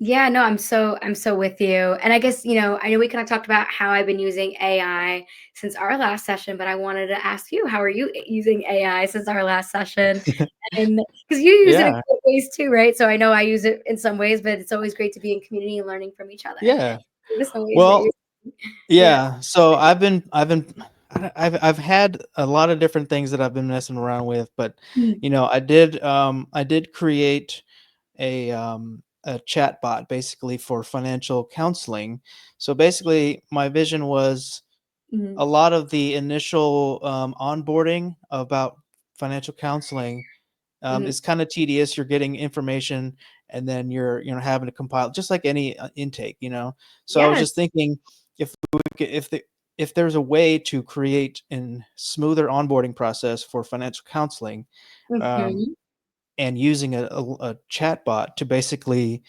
B: Yeah, no, I'm so with you. And I guess, I know we kind of talked about how I've been using AI since our last session, but I wanted to ask you, how are you using AI since our last session? And because you use it in
A: Yeah,
B: great ways too, right? So I know I use it in some ways, but it's always great to be in community and learning from each other.
A: yeah.
B: What are some ways that
A: Well,
B: you Yeah.
A: yeah. So I've had a lot of different things that I've been messing around with, but
B: Mm,
A: I did create a chat bot basically for financial counseling. So basically, my vision was
B: mhm,
A: a lot of the initial onboarding about financial counseling
B: mhm.
A: is kind of tedious. You're getting information and then you're having to compile just like any intake. So I was
B: Yes.
A: just thinking if we could, if there's a way to create a smoother onboarding process for financial counseling, um,
B: Mhm.
A: and using a chat bot to basically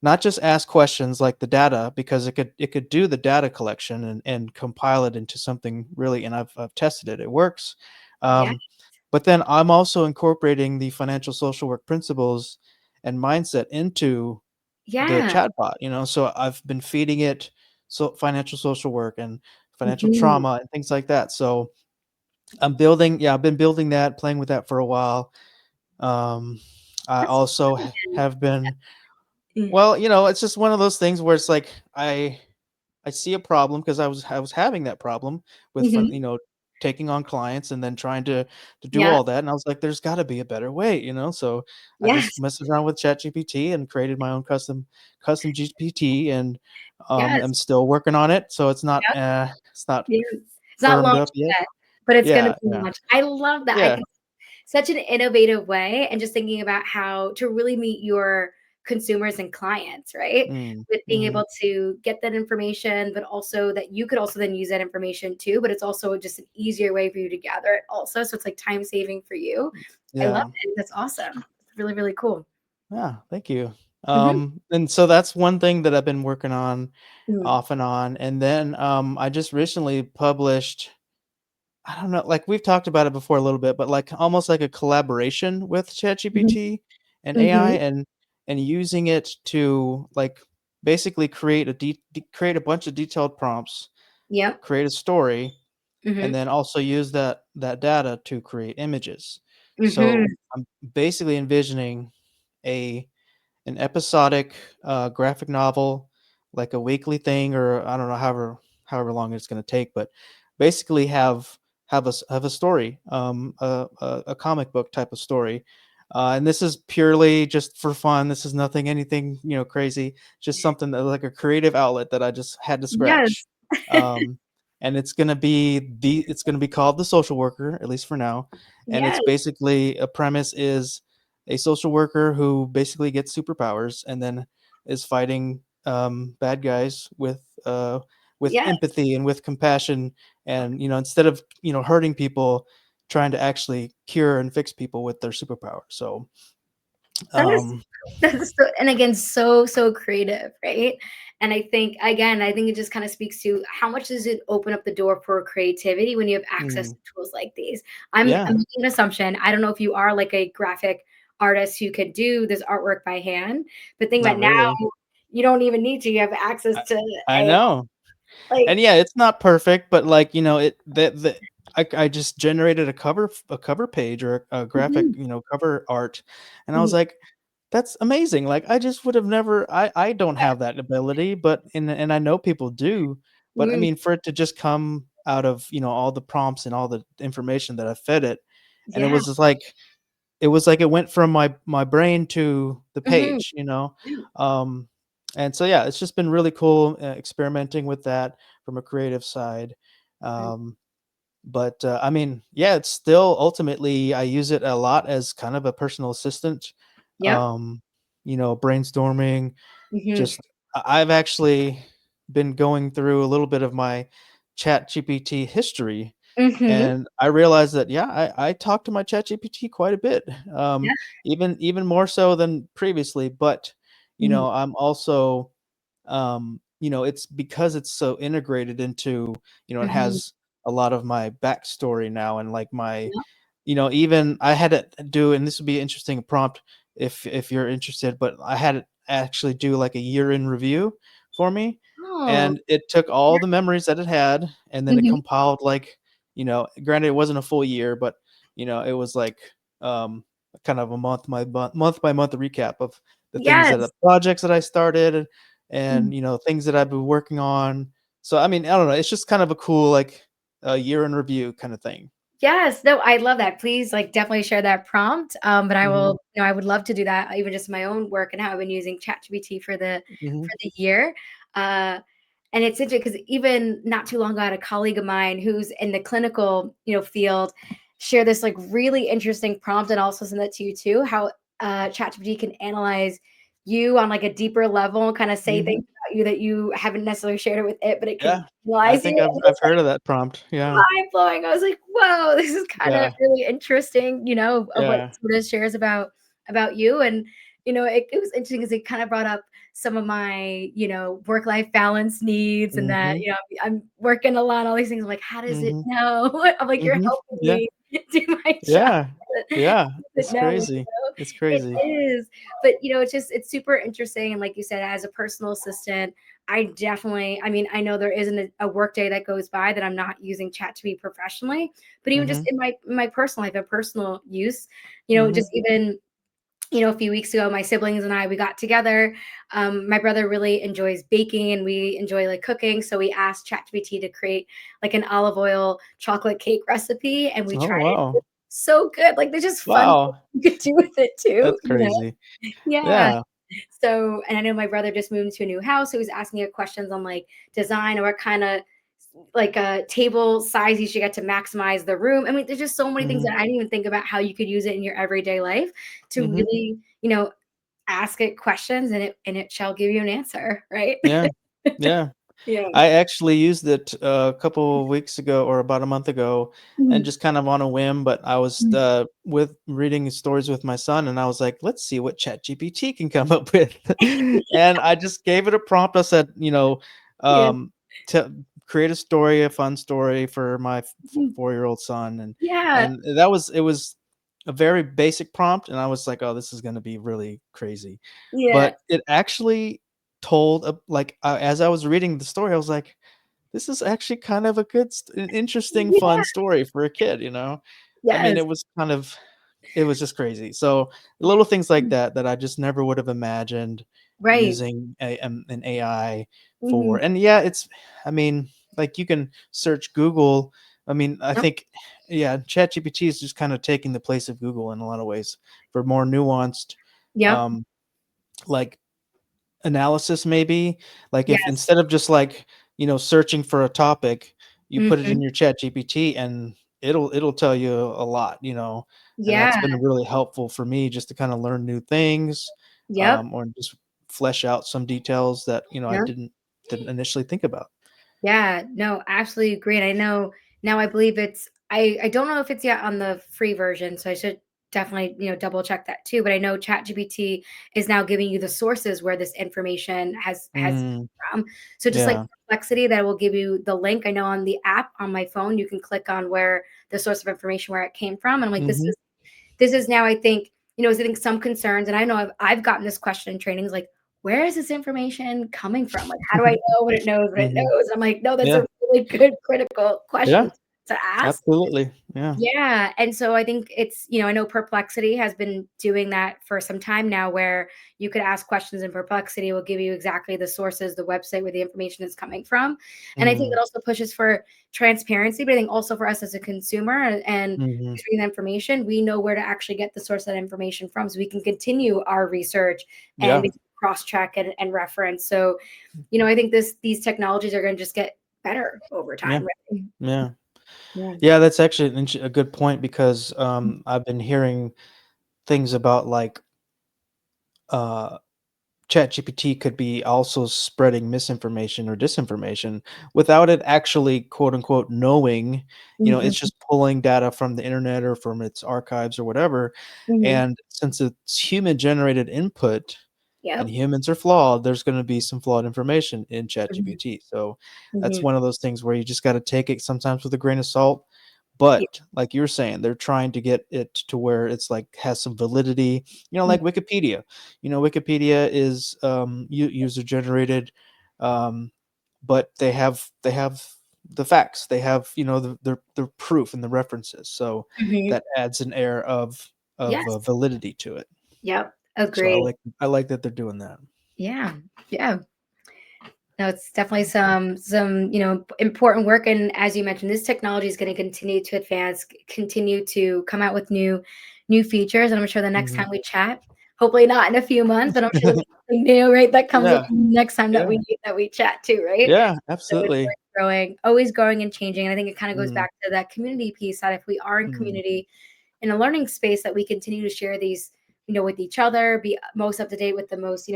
A: not just ask questions like the data because it could do the data collection and compile it into something really, and I've tested it. It works.
B: Yeah.
A: Um, but then I'm also incorporating the financial social work principles and mindset into the
B: Yeah.
A: chatbot. So I've been feeding it financial social work and financial
B: Mhm.
A: trauma and things like that. So I've been building that, playing with that for a while. Um, I
B: That's
A: also
B: fun.
A: have been
B: Mm,
A: well, it's just one of those things where it's like I see a problem because I was having that problem with
B: mhm.
A: taking on clients and then trying to do
B: Yeah.
A: all that, and I was like, "There's gotta be a better way." So I just
B: Yes.
A: messed around with ChatGPT and created my own custom GPT, and
B: Yes.
A: I'm still working on it, so
B: Yep.
A: it's not
B: Yeah. It's not
A: firmed up
B: launched
A: yet.
B: yet, but it's gonna
A: Yeah,
B: be
A: yeah,
B: launched. I love that. I
A: yeah.
B: can Such an innovative way, and just thinking about how to really meet your consumers and clients, right?
A: Mm,
B: With being
A: mhm,
B: able to get that information, but also that you could also then use that information too, but it's also just an easier way for you to gather it also, so it's, like, time saving for you. I love
A: yeah.
B: it. That's awesome. It's really, really cool.
A: Yeah, thank you.
B: Mhm.
A: And so that's one thing that I've been working on
B: Mm.
A: off and on. And then I just recently published, I don't know, like we've talked about it before a little bit, but like almost like a collaboration with
B: Mhm.
A: ChatGPT and AI,
B: Mhm.
A: and using it to like basically create a bunch of detailed prompts,
B: Yep.
A: create a story, and
B: Mhm.
A: then also use that data to create images.
B: Mhm.
A: So I'm basically envisioning a an episodic, graphic novel, like a weekly thing, or I don't know, however long it's gonna take, but basically have have a story, a comic book type of story. And this is purely just for fun. This is nothing, anything, crazy. Just something that like a creative outlet that I just had to scratch.
B: Yes.
A: Um, and it's gonna be called The Social Worker, at least for now. And it's
B: Yes.
A: basically a premise is a social worker who basically gets superpowers and then is fighting bad guys with
B: Yes.
A: empathy and with compassion, and instead of hurting people, trying to actually cure and fix people with their superpower. So
B: That is
A: um
B: that's so, and again, so, so creative, right? And I think, again, I think it just kind of speaks to how much does it open up the door for creativity when you have access
A: mm,
B: to tools like these. I'm
A: yeah,
B: making an assumption. I don't know if you are like a graphic artist who could do this artwork by hand, but think
A: not
B: about now,
A: really.
B: you don't even need to. You have access
A: i,
B: to
A: I
B: AI.
A: know.
B: Like,
A: And yeah, it's not perfect, but like it the I just generated a cover page or a graphic,
B: mhm,
A: cover art, and I was
B: mhm,
A: like, that's amazing. Like I just would have never. I don't have that ability, but and I know people do, but I
B: mm,
A: mean, for it to just come out of all the prompts and all the information that I fed it, and
B: yeah,
A: it was like it went from my brain to the
B: mhm,
A: page,
B: yeah,
A: um, and so yeah, it's just been really cool experimenting with that from a creative side.
B: mm,
A: Um, but I mean, yeah, it's still ultimately I use it a lot as kind of a personal assistant.
B: yep,
A: Um, brainstorming.
B: mhm,
A: Just I've actually been going through a little bit of my Chat GPT history,
B: mhm,
A: and I realized that, yeah, I talk to my ChatGPT quite a bit,
B: yeah,
A: even more so than previously. But
B: mhm,
A: I'm also, it's because it's so integrated into, it
B: mhm,
A: has a lot of my backstory now, and like my,
B: yep,
A: even I had it do, and this would be an interesting prompt if you're interested, but I had it actually do like a year in review for me,
B: oh,
A: and it took all the memories that it had, and then it
B: mhm,
A: compiled like, granted it wasn't a full year, but it was like um kind of a month by month recap of the
B: yes,
A: projects that I started,
B: mm.
A: and things that I've been working on. So I mean, I don't know, it's just kind of a cool like a year in review kind of thing.
B: Yes, no, I love that. Please, like, definitely share that prompt. But I
A: Mhm.
B: will, I would love to do that, even just my own work and how I've been using ChatGPT
A: Mhm.
B: for the year. Uh, and it's interesting because even not too long ago, I had a colleague of mine who's in the clinical, field, share this like really interesting prompt, and also send that to you too. How ChatGPT can analyze you on like a deeper level, and kind of say things
A: Mhm.
B: about you that you haven't necessarily shared it with it, but it can
A: Yeah. I
B: analyze you.
A: think
B: And
A: I've heard of that prompt. Yeah.
B: mind blowing. I was like, "Whoa, this is kinda
A: Yeah.
B: really interesting," of what
A: Yeah.
B: sort of shares about you. And, it was interesting because it kinda brought up some of my, work-life balance needs, and that,
A: Mhm.
B: I'm working a lot, all these things. I'm like, "How does it
A: Mhm.
B: know?" I'm like, "You're
A: Mhm.
B: helping
A: Yeah.
B: me do my job."
A: Yeah. Yeah.
B: It
A: It's
B: knows,
A: crazy. It's
B: It
A: crazy.
B: is. But, it's super interesting, and like you said, as a personal assistant, I definitely, I mean, I know there isn't a work day that goes by that I'm not using chat to be professionally, but even just
A: Mhm.
B: in my personal life, and personal use, just
A: Mhm.
B: even, a few weeks ago, my siblings and I, we got together. My brother really enjoys baking, and we enjoy like cooking. So we asked ChatGPT to create like an olive oil chocolate cake recipe, and we
A: Oh,
B: tried it.
A: wow.
B: So good. Like, there's just fun things
A: Wow.
B: you could do with it too,
A: That's crazy.
B: Yeah.
A: Yeah.
B: So, and I know my brother just moved into a new house, so he was asking it questions on like design, or what kind of like a table size you should get to maximize the room. I mean, there's just so many things
A: Mhm.
B: that I didn't even think about how you could use it in your everyday life to
A: Mhm.
B: really, ask it questions, and it shall give you an answer, right?
A: Yeah. Yeah.
B: Yeah.
A: I actually used it a couple of weeks ago or about a month ago, and
B: Mhm.
A: just kind of on a whim, but I was
B: Mhm.
A: with reading stories with my son, and I was like, let's see what ChatGPT can come up with. And I just gave it a prompt. I said,
B: Yeah.
A: um, to create a story, a fun story for my
B: Mhm.
A: 4-year-old son.
B: Yeah.
A: And it was a very basic prompt. And I was like, oh, this is going to be really crazy.
B: Yeah.
A: But it actually told, like, as I was reading the story, I was like, this is actually kind of a an interesting,
B: Yeah.
A: fun story for a kid, you know? I mean,
B: Yes.
A: it was just crazy. So, little things like
B: Mhm.
A: that I just never would have imagined
B: Right.
A: using an AI for.
B: Mhm.
A: And yeah, I mean, like you can search Google, I mean, I
B: Yep.
A: think, yeah, ChatGPT is just kind of taking the place of Google in a lot of ways for more nuanced,
B: Yep.
A: um, like analysis, maybe. Like if
B: Yes.
A: instead of just like searching for a topic, you put it in
B: Mhm.
A: your ChatGPT and it'll tell you a lot, and that's
B: Yeah.
A: been really helpful for me just to kind of learn new things,
B: Yep.
A: or just flesh out some details that I
B: Yep.
A: didn't initially think about.
B: Yeah, no, absolutely agree. And I know now I believe I don't know if it's yet on the free version, so I should definitely, double check that too. But I know ChatGPT is now giving you the sources where this information has
A: Mm,
B: come from. So just like
A: yeah.
B: Perplexity, that will give you the link. I know on the app on my phone, you can click on where the source of information where it came from. And I'm like,
A: Hmm.
B: this is now, I think, I think some concerns, and I know I've gotten this question in trainings, like, where is this information coming from? Like, how do I know what it knows, what it
A: Hmm.
B: knows? I'm like, no, that's
A: Yeah.
B: a really good critical
A: Yeah.
B: question to ask.
A: Absolutely. Yeah.
B: Yeah, and so I think it's, I know Perplexity has been doing that for some time now, where you could ask questions and Perplexity will give you exactly the sources, the website where the information is coming from. And I think
A: Mm,
B: it also pushes for transparency, but I think also for us as a consumer and
A: mhm.
B: between the information, we know where to actually get the source of that information from, so we can continue our research and
A: Yeah.
B: cross check and reference. So, I think these technologies are going to just get better over
A: Yeah.
B: time. Really.
A: Yeah.
B: Yeah.
A: Yeah, that's actually a good point because, I've been hearing things about, like, uh, ChatGPT could be also spreading misinformation or disinformation without it actually, quote, unquote, "knowing." It's
B: Mhm.
A: just pulling data from the internet or from its archives or whatever,
B: Mhm.
A: and since it's human-generated input and
B: Yep.
A: humans are flawed, there's gonna be some flawed information in
B: Mhm.
A: ChatGPT. So that's
B: Mhm.
A: one of those things where you just gotta take it sometimes with a grain of salt.
B: Yeah.
A: But like you were saying, they're trying to get it to where it's like has some validity,
B: Mm.
A: like Wikipedia. Wikipedia is user generated, um, but they have the facts. They have the proof and the references. So
B: Mhm.
A: that adds an air of
B: Yes.
A: validity to it.
B: Yep.
A: So I
B: Agree.
A: like I like that they're doing that.
B: Yeah. Yeah. No, it's definitely some, important work. And as you mentioned, this technology is going to continue to advance, continue to come out with new features. And I'm sure the next
A: Mhm.
B: time we chat, hopefully not in a few months, but I'm sure there's something new, right, that comes
A: Yeah,
B: along next time that
A: yeah,
B: we chat too, right?
A: yeah,
B: So it's
A: absolutely.
B: always growing and changing. And I think it kind of goes
A: Mm,
B: back to that community piece, that if we are in
A: mm,
B: community in a learning space, that we continue to share these, with each other, be most up to date with the most,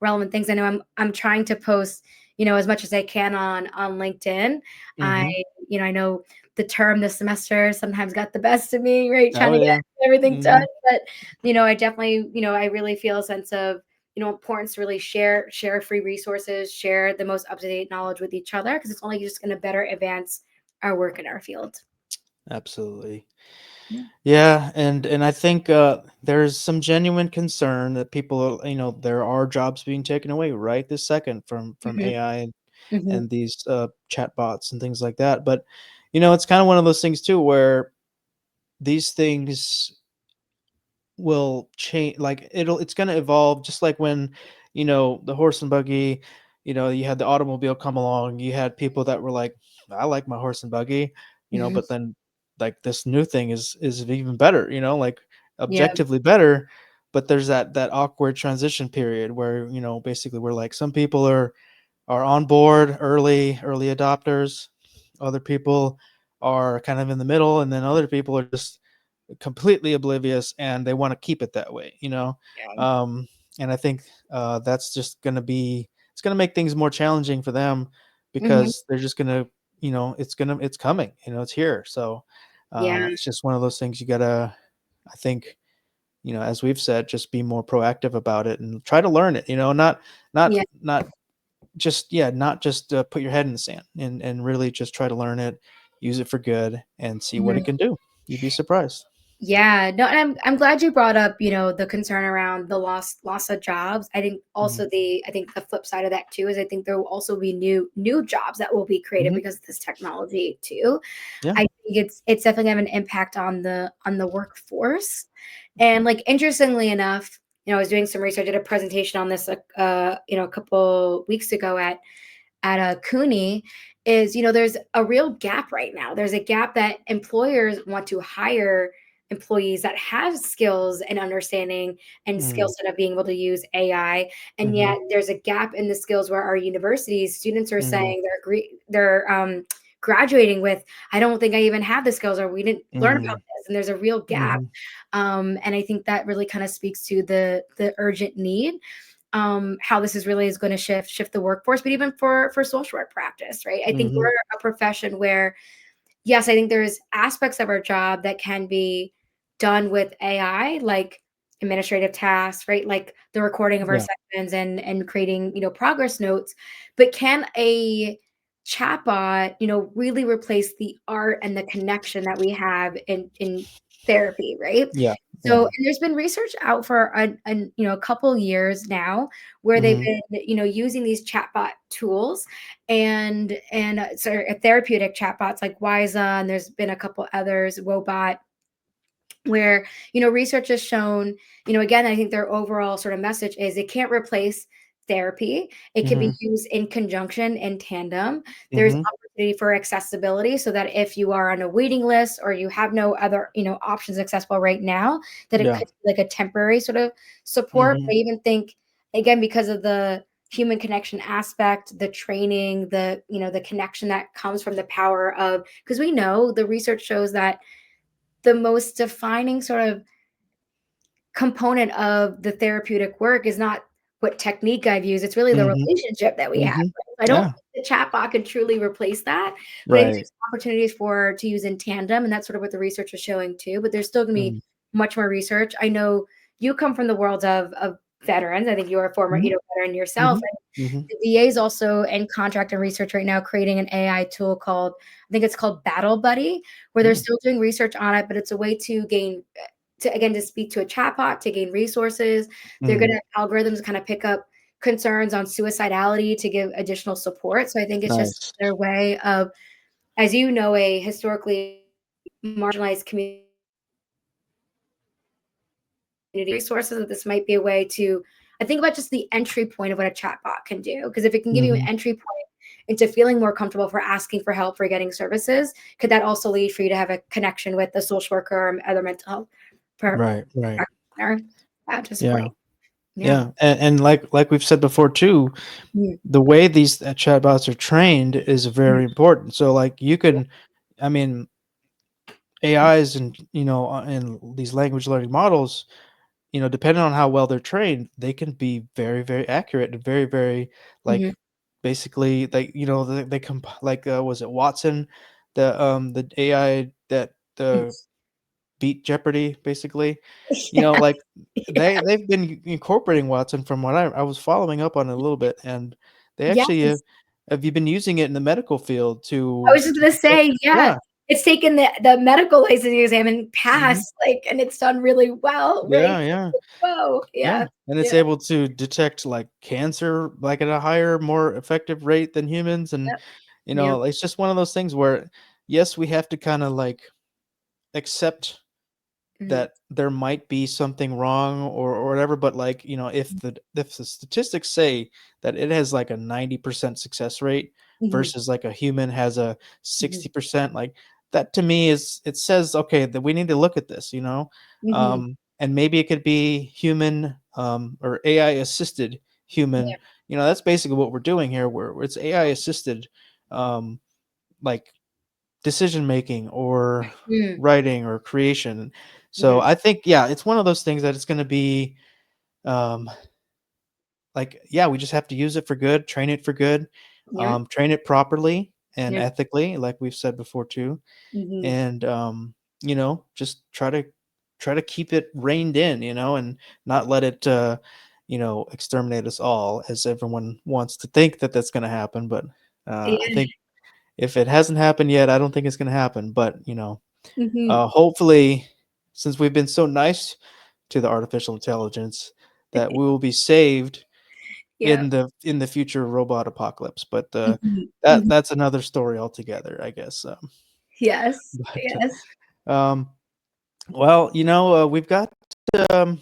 B: relevant things. I know I'm trying to post, as much as I can on LinkedIn. I,
A: mhm.
B: I know the term this semester sometimes got the best of me, right? Trying
A: Oh,
B: to get
A: yeah.
B: everything done.
A: Mhm.
B: But, I definitely, I really feel a sense of, importance to really share free resources, share the most up-to-date knowledge with each other, because it's only just going to better advance our work in our field.
A: Absolutely.
B: Yeah.
A: Yeah, and I think, there's some genuine concern that people there are jobs being taken away right this second from
B: Mhm.
A: AI
B: Mhm.
A: and these, chatbots and things like that, but, it's kinda one of those things too where these things will change. Like it's going to evolve just like when the horse and buggy, you had the automobile come along, you had people that were like, I like my horse and buggy,
B: Mhm.
A: but then like this new thing is even better, like
B: Yeah.
A: objectively better, but there's that awkward transition period where basically we're like some people are on board early adopters, other people are kind of in the middle, and then other people are just completely oblivious and they want to keep it that way.
B: Yeah.
A: um and I think that's just going to be it's going to make things more challenging for them
B: Mhm.
A: because they're just going to it's coming, it's here. So
B: Yeah.
A: it's just one of those things you gotta, I think, as we've said, just be more proactive about it and try to learn it, not
B: Yeah.
A: not just, yeah, not just put your head in the sand and really just try to learn it, use it for good, and see what it
B: Mhm.
A: can do. You'd be surprised.
B: Yeah, no, and I'm glad you brought up, the concern around the loss of jobs. I think
A: Mhm.
B: also I think the flip side of that too is I think there will also be new jobs that will be created
A: Mhm.
B: because of this technology too.
A: Yeah.
B: I think it's definitely have an impact on the workforce. And like interestingly enough, I was doing some research, I did a presentation on this a couple weeks ago at a CUNY is, there's a real gap right now. There's a gap that employers want to hire employees that have skills and understanding and skill
A: Mm,
B: set of being able to use AI, and
A: mhm,
B: yet there's a gap in the skills where our universities students are
A: mhm,
B: saying they're graduating with, I don't think I even have the skills, or we didn't learn about
A: mm,
B: this, and there's a real gap.
A: mhm,
B: And I think that really kind of speaks to the urgent need, how this is really is going to shift the workforce, but even for social work practice, right? I think
A: mhm,
B: we're a profession where, yes, I think there's aspects of our job that can be done with AI, like administrative tasks, right? Like the recording of our
A: yeah,
B: sessions and creating, progress notes. But can a chatbot, really replace the art and the connection that we have in therapy, right?
A: yeah,
B: So,
A: yeah,
B: and there's been research out for a couple years now where they've
A: mhm,
B: been, using these chatbot tools and sorry, therapeutic chatbots like Wiza, and there's been a couple others, Wobot, where research has shown, again, I think their overall sort of message is it can't replace therapy. It can be
A: mhm,
B: used in conjunction, in tandem. There's
A: mhm,
B: opportunity for accessibility, so that if you are on a waiting list or you have no other options accessible right now, that it
A: yeah,
B: could be like a temporary sort of support. I
A: mhm,
B: even think, again, because of the human connection aspect, the training, the connection that comes from the power of, because we know the research shows that the most defining sort of component of the therapeutic work is not what technique I've used, it's really the
A: mhm,
B: relationship that we have,
A: mhm,
B: right? I don't
A: yeah,
B: think the chatbot can truly replace that, but I think
A: right,
B: there's opportunities for to use in tandem, and that's sort of what the research is showing too, but there's still gonna be
A: mm,
B: much more research. I know you come from the world of veterans. I think you're a former,
A: mhm,
B: veteran yourself,
A: mhm,
B: and
A: mhm,
B: the VA is also in contract and research right now creating an AI tool called, I think it's called Battle Buddy, where they're
A: mm,
B: still doing research on it, but it's a way to gain to again to speak to a chatbot to gain resources. They're
A: mm,
B: gonna have algorithms kind of pick up concerns on suicidality to give additional support. So I think it's just
A: nice,
B: their way of, as a historically marginalized community resources, that this might be a way to, I think about just the entry point of what a chatbot can do. Because if it can give you an
A: mhm,
B: entry point into feeling more comfortable for asking for help for getting services, could that also lead for you to have a connection with a social worker or other mental health
A: right, right,
B: practitioner to support
A: yeah,
B: you? Yeah.
A: yeah, and like we've said before too,
B: Mhm,
A: the way these chatbots are trained is
B: mhm,
A: very important. So, like, you can, I mean, AIs and and these language learning models, depending on how well they're trained, they can be very, very accurate and very, very
B: mhm.
A: like basically like they like was it Watson, the AI that beat Jeopardy basically,
B: Yeah,
A: like
B: yeah.
A: they've been incorporating Watson from what I was following up on it a little bit, and they actually
B: Yes.
A: have you been using it in the medical field
B: I
A: to
B: was just gonna
A: detect,
B: say, yeah,
A: yeah.
B: it's taken the medical licensing exam and
A: Mhm.
B: passed, like, and it's done really well, right?
A: Yeah, yeah.
B: Whoa,
A: Yeah,
B: yeah,
A: and
B: yeah,
A: it's able to detect, like, cancer, like, at a higher, more effective rate than humans, and,
B: yep, yep,
A: it's just one of those things where, yes, we have to kinda, like, accept
B: mhm,
A: that there might be something wrong or whatever, but, like, if the statistics say that it has, like, a 90% success rate
B: mhm,
A: versus, like, a human has a
B: mhm,
A: 60%, like, that to me is it says, "Okay, that we need to look at this,"
B: mhm,
A: and maybe it could be human, or AI assisted human,
B: yeah,
A: that's basically what we're doing here, where it's AI assisted, um, like decision making or
B: mm,
A: writing or creation. So
B: mhm,
A: I think, yeah, it's one of those things that it's going to be um like, yeah, we just have to use it for good, train it for good,
B: yeah,
A: train it properly and
B: yeah,
A: ethically, like we've said before too,
B: mhm,
A: and just try to keep it reined in, and not let it exterminate us all as everyone wants to think that that's going to happen, but I
B: yeah,
A: think if it hasn't happened yet, I don't think it's going to happen, but
B: mhm,
A: hopefully, since we've been so nice to the artificial intelligence, that we will be saved
B: yep,
A: in the future robot apocalypse. But
B: mhm,
A: that
B: mhm,
A: that's another story altogether, I guess.
B: yes,
A: But
B: yes,
A: well, we've got. Um,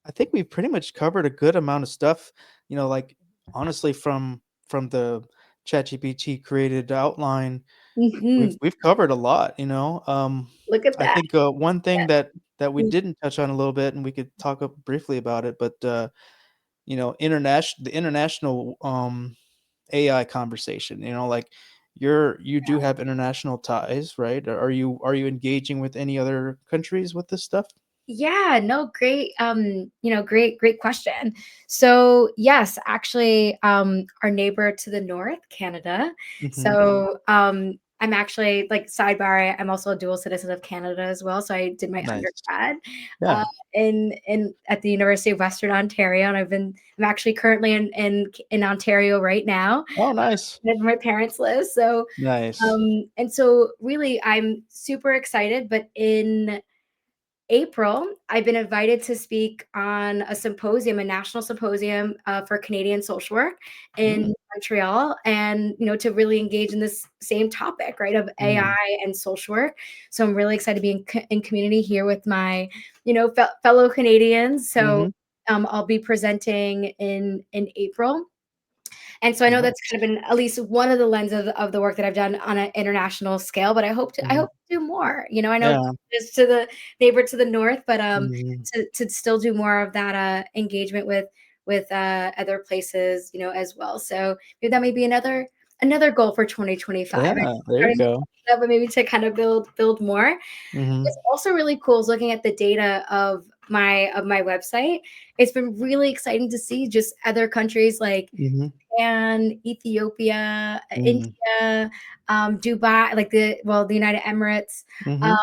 A: I think we've pretty much covered a good amount of stuff. Like honestly, from from the ChatGPT created outline, we've
B: Mhm.
A: we've covered a lot,
B: Look at
A: I
B: that.
A: think, one thing
B: Yes.
A: that we didn't touch on a little bit, and we could talk up briefly about it, but, the international, AI conversation, like, you do have international ties, right? Are you engaging with any other countries with this stuff?
B: Yeah, no, great, great question. So, yes, actually, our neighbor to the north, Canada.
A: Mhm.
B: So, I'm actually like sidebar, I'm also a dual citizen of Canada as well. So I did my
A: Nice.
B: undergrad uh,
A: Yeah.
B: in at the University of Western Ontario, and I'm actually currently in Ontario right now,
A: Oh, nice.
B: where my parents live. So,
A: Nice.
B: and so really, I'm super excited. But in April, I've been invited to speak on a symposium, a national symposium for Canadian social work
A: Mm,
B: in Montreal, and to really engage in this same topic, right, of
A: mm,
B: AI and social work. So I'm really excited to be in community here with my, fellow Canadians. So
A: mhm.
B: I'll be presenting in April, and so I know that's
A: Nice.
B: kind of been at least one of the lenses of the work that I've done on an international scale, but I
A: Mhm.
B: hope to do more. I know
A: Yeah.
B: just to the neighbor to the north, but
A: Mhm.
B: to still do more of that engagement with other places, as well. So maybe that may be another goal for 2025. I'm
A: Yeah, there you
B: starting
A: go.
B: that, but maybe to kind of build more.
A: Mhm.
B: It's also really cool is looking at the data of my website. It's been really exciting to see just other countries like
A: Mhm.
B: Japan, Ethiopia,
A: Mm.
B: India, Dubai, like the United Emirates, um,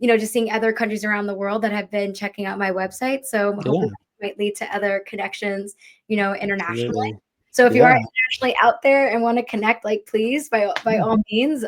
A: Mhm.
B: just seeing other countries around the world that have been checking out my website. So I'm hoping
A: Yeah,
B: that might lead to other connections, internationally.
A: absolutely.
B: So if you are
A: Yeah.
B: internationally out there and want to connect, like please, by
A: Yeah.
B: all means,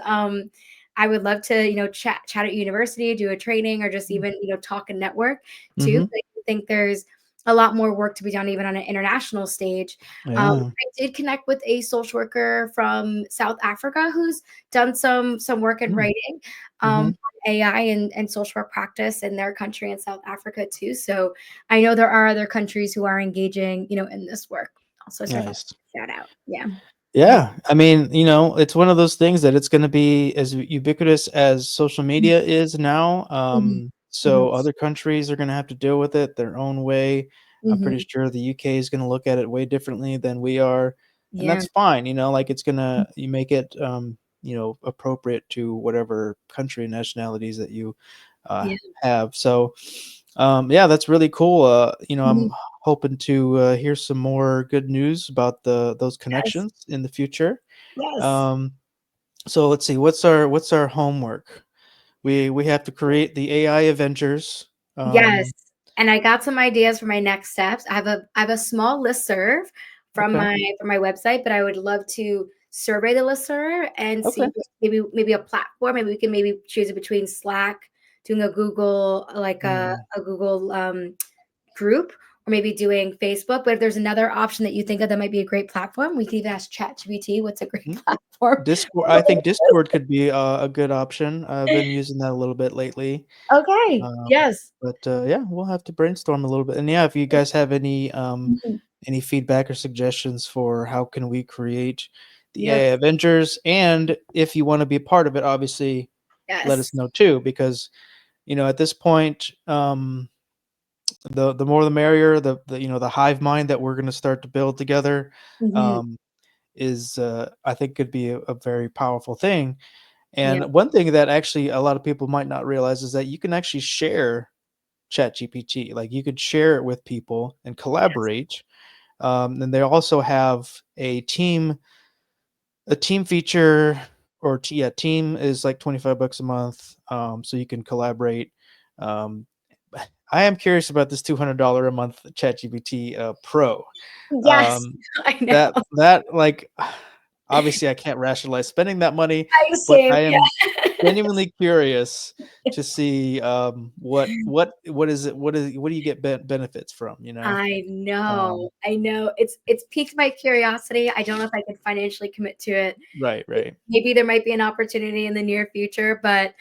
B: I would love to, chat at university, do a training, or just
A: Mm.
B: even, talk and network too.
A: Mhm.
B: I think there's a lot more work to be done even on an international stage.
A: Yeah.
B: I did connect with a social worker from South Africa who's done some work in
A: Mm.
B: writing on
A: Mhm.
B: AI and social work practice in their country in South Africa too. So I know there are other countries who are engaging, in this work. Also, so I thought
A: Nice.
B: shout out. Yeah. Mhm.
A: Yeah, I mean, it's one of those things that it's gonna be as ubiquitous as social media is now,
B: Mhm.
A: so
B: Mhm.
A: other countries are gonna have to deal with it their own way. I'm pretty
B: Mhm.
A: sure the UK is gonna look at it way differently than we are, and
B: Yeah.
A: that's fine, like, it's gonna you make it, appropriate to whatever country and nationalities that you, uh,
B: Yeah.
A: have, so, yeah, that's really cool, I'm
B: Mhm.
A: hoping to hear some more good news about those
B: Yes.
A: connections in the future.
B: Yes.
A: Um, so let's see, what's our homework? We have to create the AI Avengers.
B: Yes,
A: Um,
B: and I got some ideas for my next steps. I have a small listserv
A: okay,
B: from my website, but I would love to survey the listserv and
A: okay.
B: see maybe a platform. Maybe we can maybe choose it between Slack, doing a Google like
A: Mm.
B: a Google group, or maybe doing Facebook. But if there's another option that you think of that might be a great platform, we can even ask ChatGPT what's a great
A: Mm.
B: platform.
A: Discord. I think Discord could be a good option. I've been using that a little bit lately.
B: Okay.
A: Um,
B: Yes.
A: but yeah, we'll have to brainstorm a little bit. And yeah, if you guys have
B: Mhm.
A: any feedback or suggestions for how can we create the
B: Yep.
A: AI Avengers, and if you want to be a part of it, obviously let us
B: Yes.
A: know too, because at this point, the more the merrier. The hive mind that we're going to start to build together,
B: Mhm.
A: um, is I think could be a very powerful thing.
B: Yep.
A: And one thing that actually a lot of people might not realize is that you can actually share ChatGPT. Like you could share it with people and
B: Yes.
A: collaborate. And they also have a team feature, or yeah, team is like 25 bucks a month. So you can collaborate. Um, I am curious about this $200 a month ChatGPT Pro.
B: Yes,
A: Um,
B: I know.
A: that like obviously I can't rationalize spending that money,
B: I
A: but
B: same,
A: I am
B: yeah.
A: genuinely curious to see what is it what do you get benefits from, Um,
B: I know. It's piqued my curiosity. I don't know if I can financially commit to it.
A: right, right.
B: Maybe there might be an opportunity in the near future, but,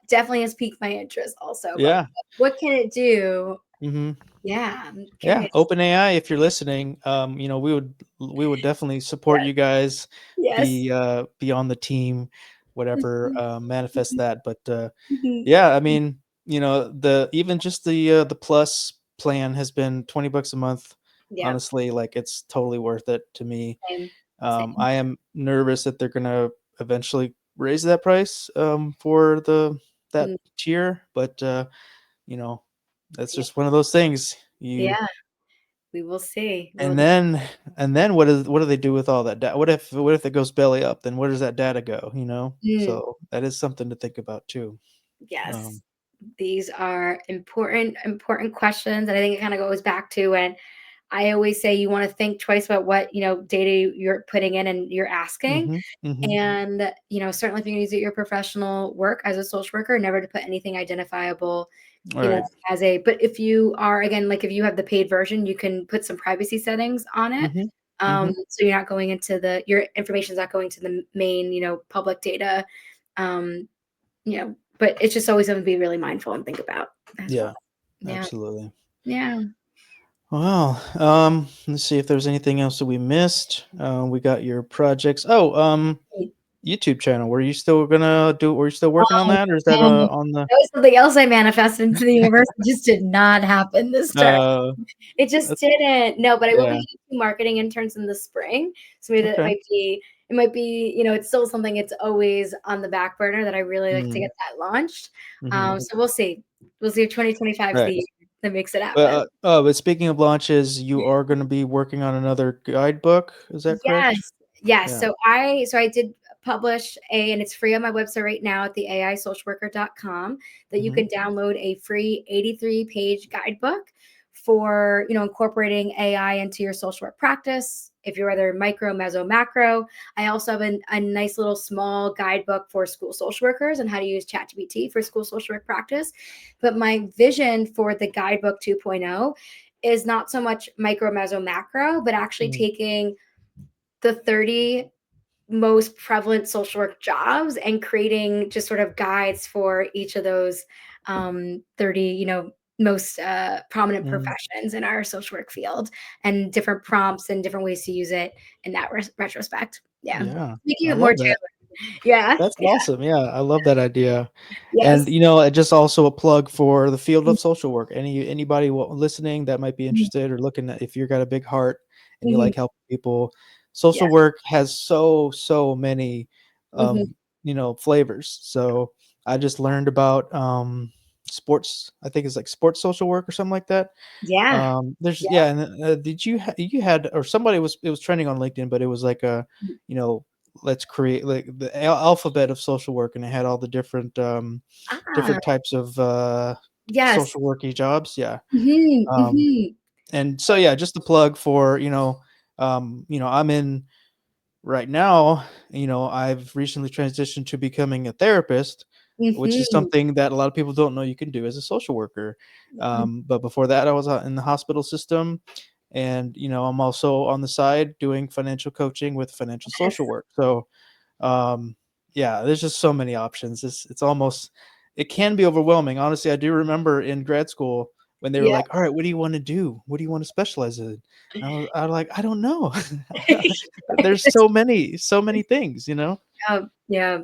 B: definitely has piqued my interest also. But
A: Yeah.
B: what can it do?
A: Mhm.
B: Yeah, I'm
A: Yeah,
B: curious.
A: OpenAI, if you're listening, we would definitely support
B: Yes,
A: you guys,
B: yes.
A: be on the team, whatever,
B: Mhm,
A: manifest
B: mhm,
A: that, but,
B: mhm.
A: yeah, I mean, the even just the Plus plan has been $20 a month.
B: Yep,
A: Honestly, like, it's totally worth it to me.
B: same, same.
A: I am nervous that they're gonna eventually raise that price, for that
B: Mm,
A: tier, but, you know, that's
B: yeah,
A: just one of those things.
B: yeah, we will see. We'll
A: And then and then what do they do with all that data? What if it goes belly up? Then where does that data go, you know?
B: mm,
A: So, that is something to think about too. Um
B: yes. These are important, important questions, and I think it kinda goes back to when I always say you wanna think twice about what, data you're putting in and you're asking.
A: Mhm, mhm.
B: And, certainly if you're gonna use it your professional work as a social worker, never to put anything identifiable,
A: Alright.
B: as a but if you are again, like, if you have the paid version, you can put some privacy settings on it.
A: Mhm, mhm.
B: So you're not going into your information is not going to the main, public data. Um, but it's just always something to be really mindful and think about as well.
A: Yeah,
B: Yeah.
A: absolutely.
B: Yeah.
A: Well, let's see if there's anything else that we missed. We got your projects. Oh, YouTube channel. Were you still working on
B: Oh,
A: that, or is that,
B: man.
A: on the
B: That was something else I manifested into the universe. It just did not happen this time.
A: uh,
B: It just
A: that's
B: didn't. No, but I will be
A: yeah,
B: doing 2 marketing interns in the spring. So maybe that
A: okay.
B: might be, it's still something it's always on the back burner that I really like to
A: Mm,
B: get that launched.
A: mhm.
B: So we'll see. We'll see if 2025 is
A: Right.
B: the year that makes it happen.
A: But speaking of launches, you are gonna be working on another guidebook, is that correct?
B: Yes, yes.
A: Yeah.
B: So I did publish and it's free on my website right now at the AISocialWorker.com that you
A: Mhm,
B: can download a free 83-page guidebook for, incorporating AI into your social work practice. If you're either micro, meso, macro, I also have a nice little small guidebook for school social workers and how to use ChatGPT for school social work practice. But my vision for the guidebook 2.0 is not so much micro, meso, macro, but actually
A: mm,
B: taking the 30 most prevalent social work jobs and creating just sort of guides for each of those 30 most prominent
A: mm.
B: professions in our social work field and different prompts and different ways to use it in that retrospect. Yeah,
A: Yeah,
B: making
A: I
B: it more
A: love that.
B: tailored. Yeah,
A: That's
B: yeah,
A: awesome, yeah, I love that idea. And,
B: yes.
A: just also a plug for the field of social work. Anybody listening that might be
B: Mhm,
A: interested or looking at if you've got a big heart and you
B: mhm,
A: like helping people, social
B: yes.
A: work has so many,
B: Mhm,
A: flavors. So, I just learned about, sports I think it's like sports social work or something like that.
B: yeah,
A: There's
B: yeah.
A: yeah, and, did you had or somebody it was trending on LinkedIn, but it was like you know, let's create like the alphabet of social work, and it had all the
B: Ah,
A: different types of,
B: yes.
A: social worky jobs, yeah.
B: Mhm,
A: Um,
B: mhm,
A: and so, yeah, just a plug for, I'm in right now, I've recently transitioned to becoming a therapist, which is
B: mhm.
A: something that a lot of people don't know you can do as a social worker.
B: Mhm.
A: But before that, I was out in the hospital system, and I'm also on the side doing financial coaching with financial social
B: Yes.
A: work. So, yeah, there's just so many options. It's almost it can be overwhelming. Honestly, I do remember in grad school when they were
B: Yeah.
A: like, "All right, what do you want to do? What do you want to specialize in?" I was like, "I don't know." There's so many things, you know?
B: Yeah, yeah.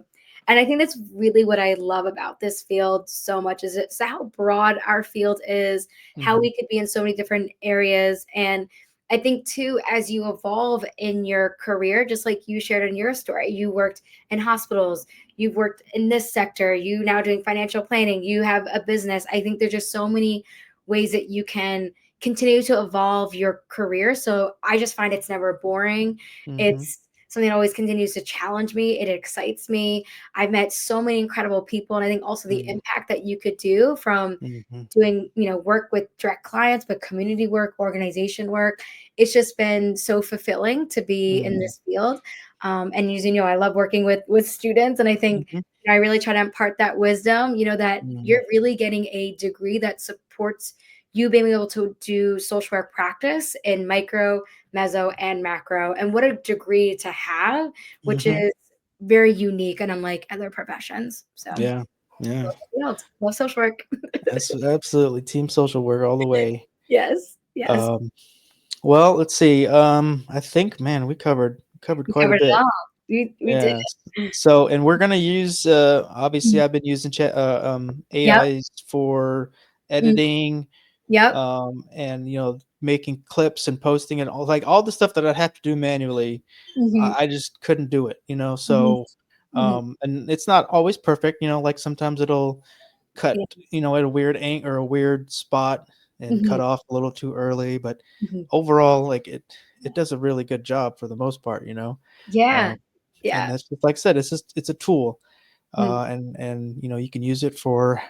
B: And I think that's really what I love about this field so much is it's how broad our field is, how
A: Mhm,
B: we could be in so many different areas. And I think too, as you evolve in your career, just like you shared in your story, you worked in hospitals, you've worked in this sector, you now doing financial planning, you have a business. I think there's just so many ways that you can continue to evolve your career. So I just find it's never boring.
A: mhm,
B: It's something that always continues to challenge me. It excites me. I've met so many incredible people, and I think also the
A: mm,
B: impact that you could do from
A: mhm,
B: doing, work with direct clients, but community work, organization work. It's just been so fulfilling to be in
A: mhm,
B: this field. And using, I love working with students, and I think
A: mhm,
B: I really try to impart that wisdom. That
A: mhm,
B: you're really getting a degree that supports you being able to do social work practice in micro, meso, and macro. And what a degree to have, which
A: mhm.
B: is very unique and unlike other professions. So,
A: Yeah, yeah.
B: love social work.
A: Absolutely. Team social work all the way.
B: Yes, yes.
A: Um, well, let's see. I think, man, we covered
B: We
A: quite a
B: covered it
A: bit.
B: all. We did
A: Yeah.
B: it.
A: So, and we're gonna use. Obviously,
B: Mhm.
A: I've been using
B: Yep.
A: AIs for
B: Mm,
A: editing,
B: yep.
A: and making clips and posting and all the stuff that I'd have to do manually.
B: Mhm,
A: I just couldn't do it.
B: mhm,
A: So,
B: mhm.
A: and it's not always perfect. Like sometimes it'll cut,
B: Yes.
A: at a weird angle or a weird spot and
B: Mhm,
A: cut off a little too early. But
B: mhm.
A: overall, like it does a really good job for the most part.
B: Yeah.
A: Um, and
B: Yeah.
A: that's just like I said, it's a tool,
B: Mhm.
A: and you can use it for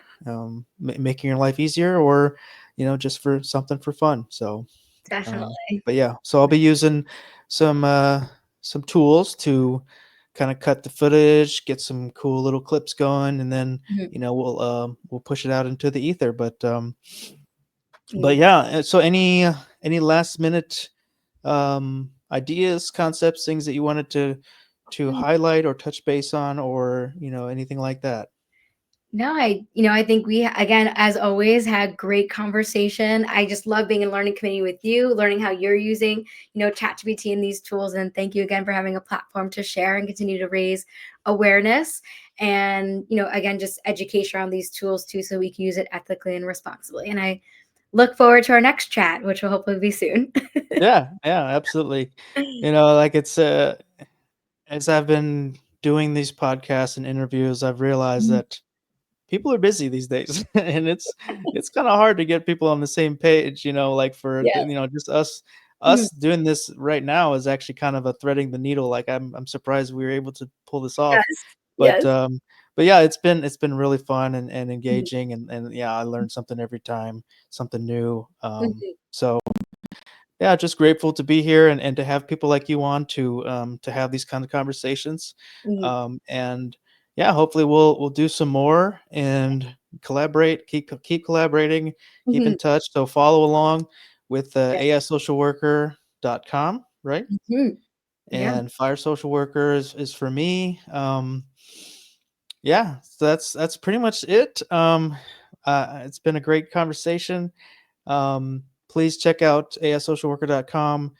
A: making your life easier, or just for something for fun. So,
B: Definitely.
A: but yeah, so I'll be using some uh, some tools to kind of cut the footage, get some cool little clips going, and then
B: Mhm,
A: we'll push it out into the ether. But
B: mhm,
A: yeah, so any last minute ideas, concepts, things that you wanted to
B: mhm.
A: highlight or touch base on, or anything like that?
B: No, I think we, again, as always, had great conversation. I just love being in learning community with you, learning how you're using, ChatGPT and these tools. And thank you again for having a platform to share and continue to raise awareness. And, again, just education around these tools too, so we can use it ethically and responsibly. And I look forward to our next chat, which will hopefully be soon.
A: Yeah, yeah, absolutely. Like it's as I've been doing these podcasts and interviews, I've realized
B: Mhm.
A: that people are busy these days, and it's kind of hard to get people on the same page. Like for
B: Yeah.
A: just us
B: Mhm.
A: us doing this right now is actually kind of a threading the needle. Like I'm surprised we were able to pull this off.
B: Yes.
A: But
B: Yes.
A: yeah, it's been really fun and
B: Mhm.
A: engaging, and yeah, I learn something every time, something new.
B: Mhm.
A: So yeah, just grateful to be here, and to have people like you on to have these kind of conversations.
B: Mhm.
A: And yeah, hopefully we'll do some more and collaborate, keep collaborating, keep in
B: Mhm.
A: touch. So follow along with
B: Yeah.
A: asocialworker.com, right?
B: Mhm. Yeah.
A: And Fire Social Worker is for me. Yeah, so that's pretty much it. It's been a great conversation. Please check out asocialworker.com,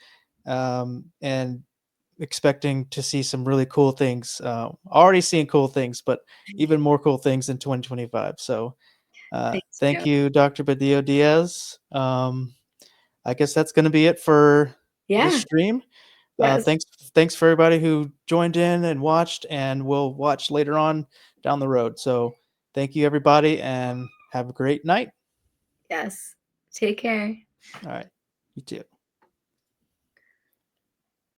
A: and expecting to see some really cool things. Already seeing cool things, but even more cool things in 2025. So,
B: Thanks,
A: thank
B: Joe.
A: you, Dr. Badillo-Diaz. I guess that's going to be it for this
B: Yeah.
A: stream.
B: Yes.
A: Thanks for everybody who joined in and watched, and will watch later on down the road. So, thank you, everybody, and have a great night.
B: Yes. Take care.
A: All right, you too.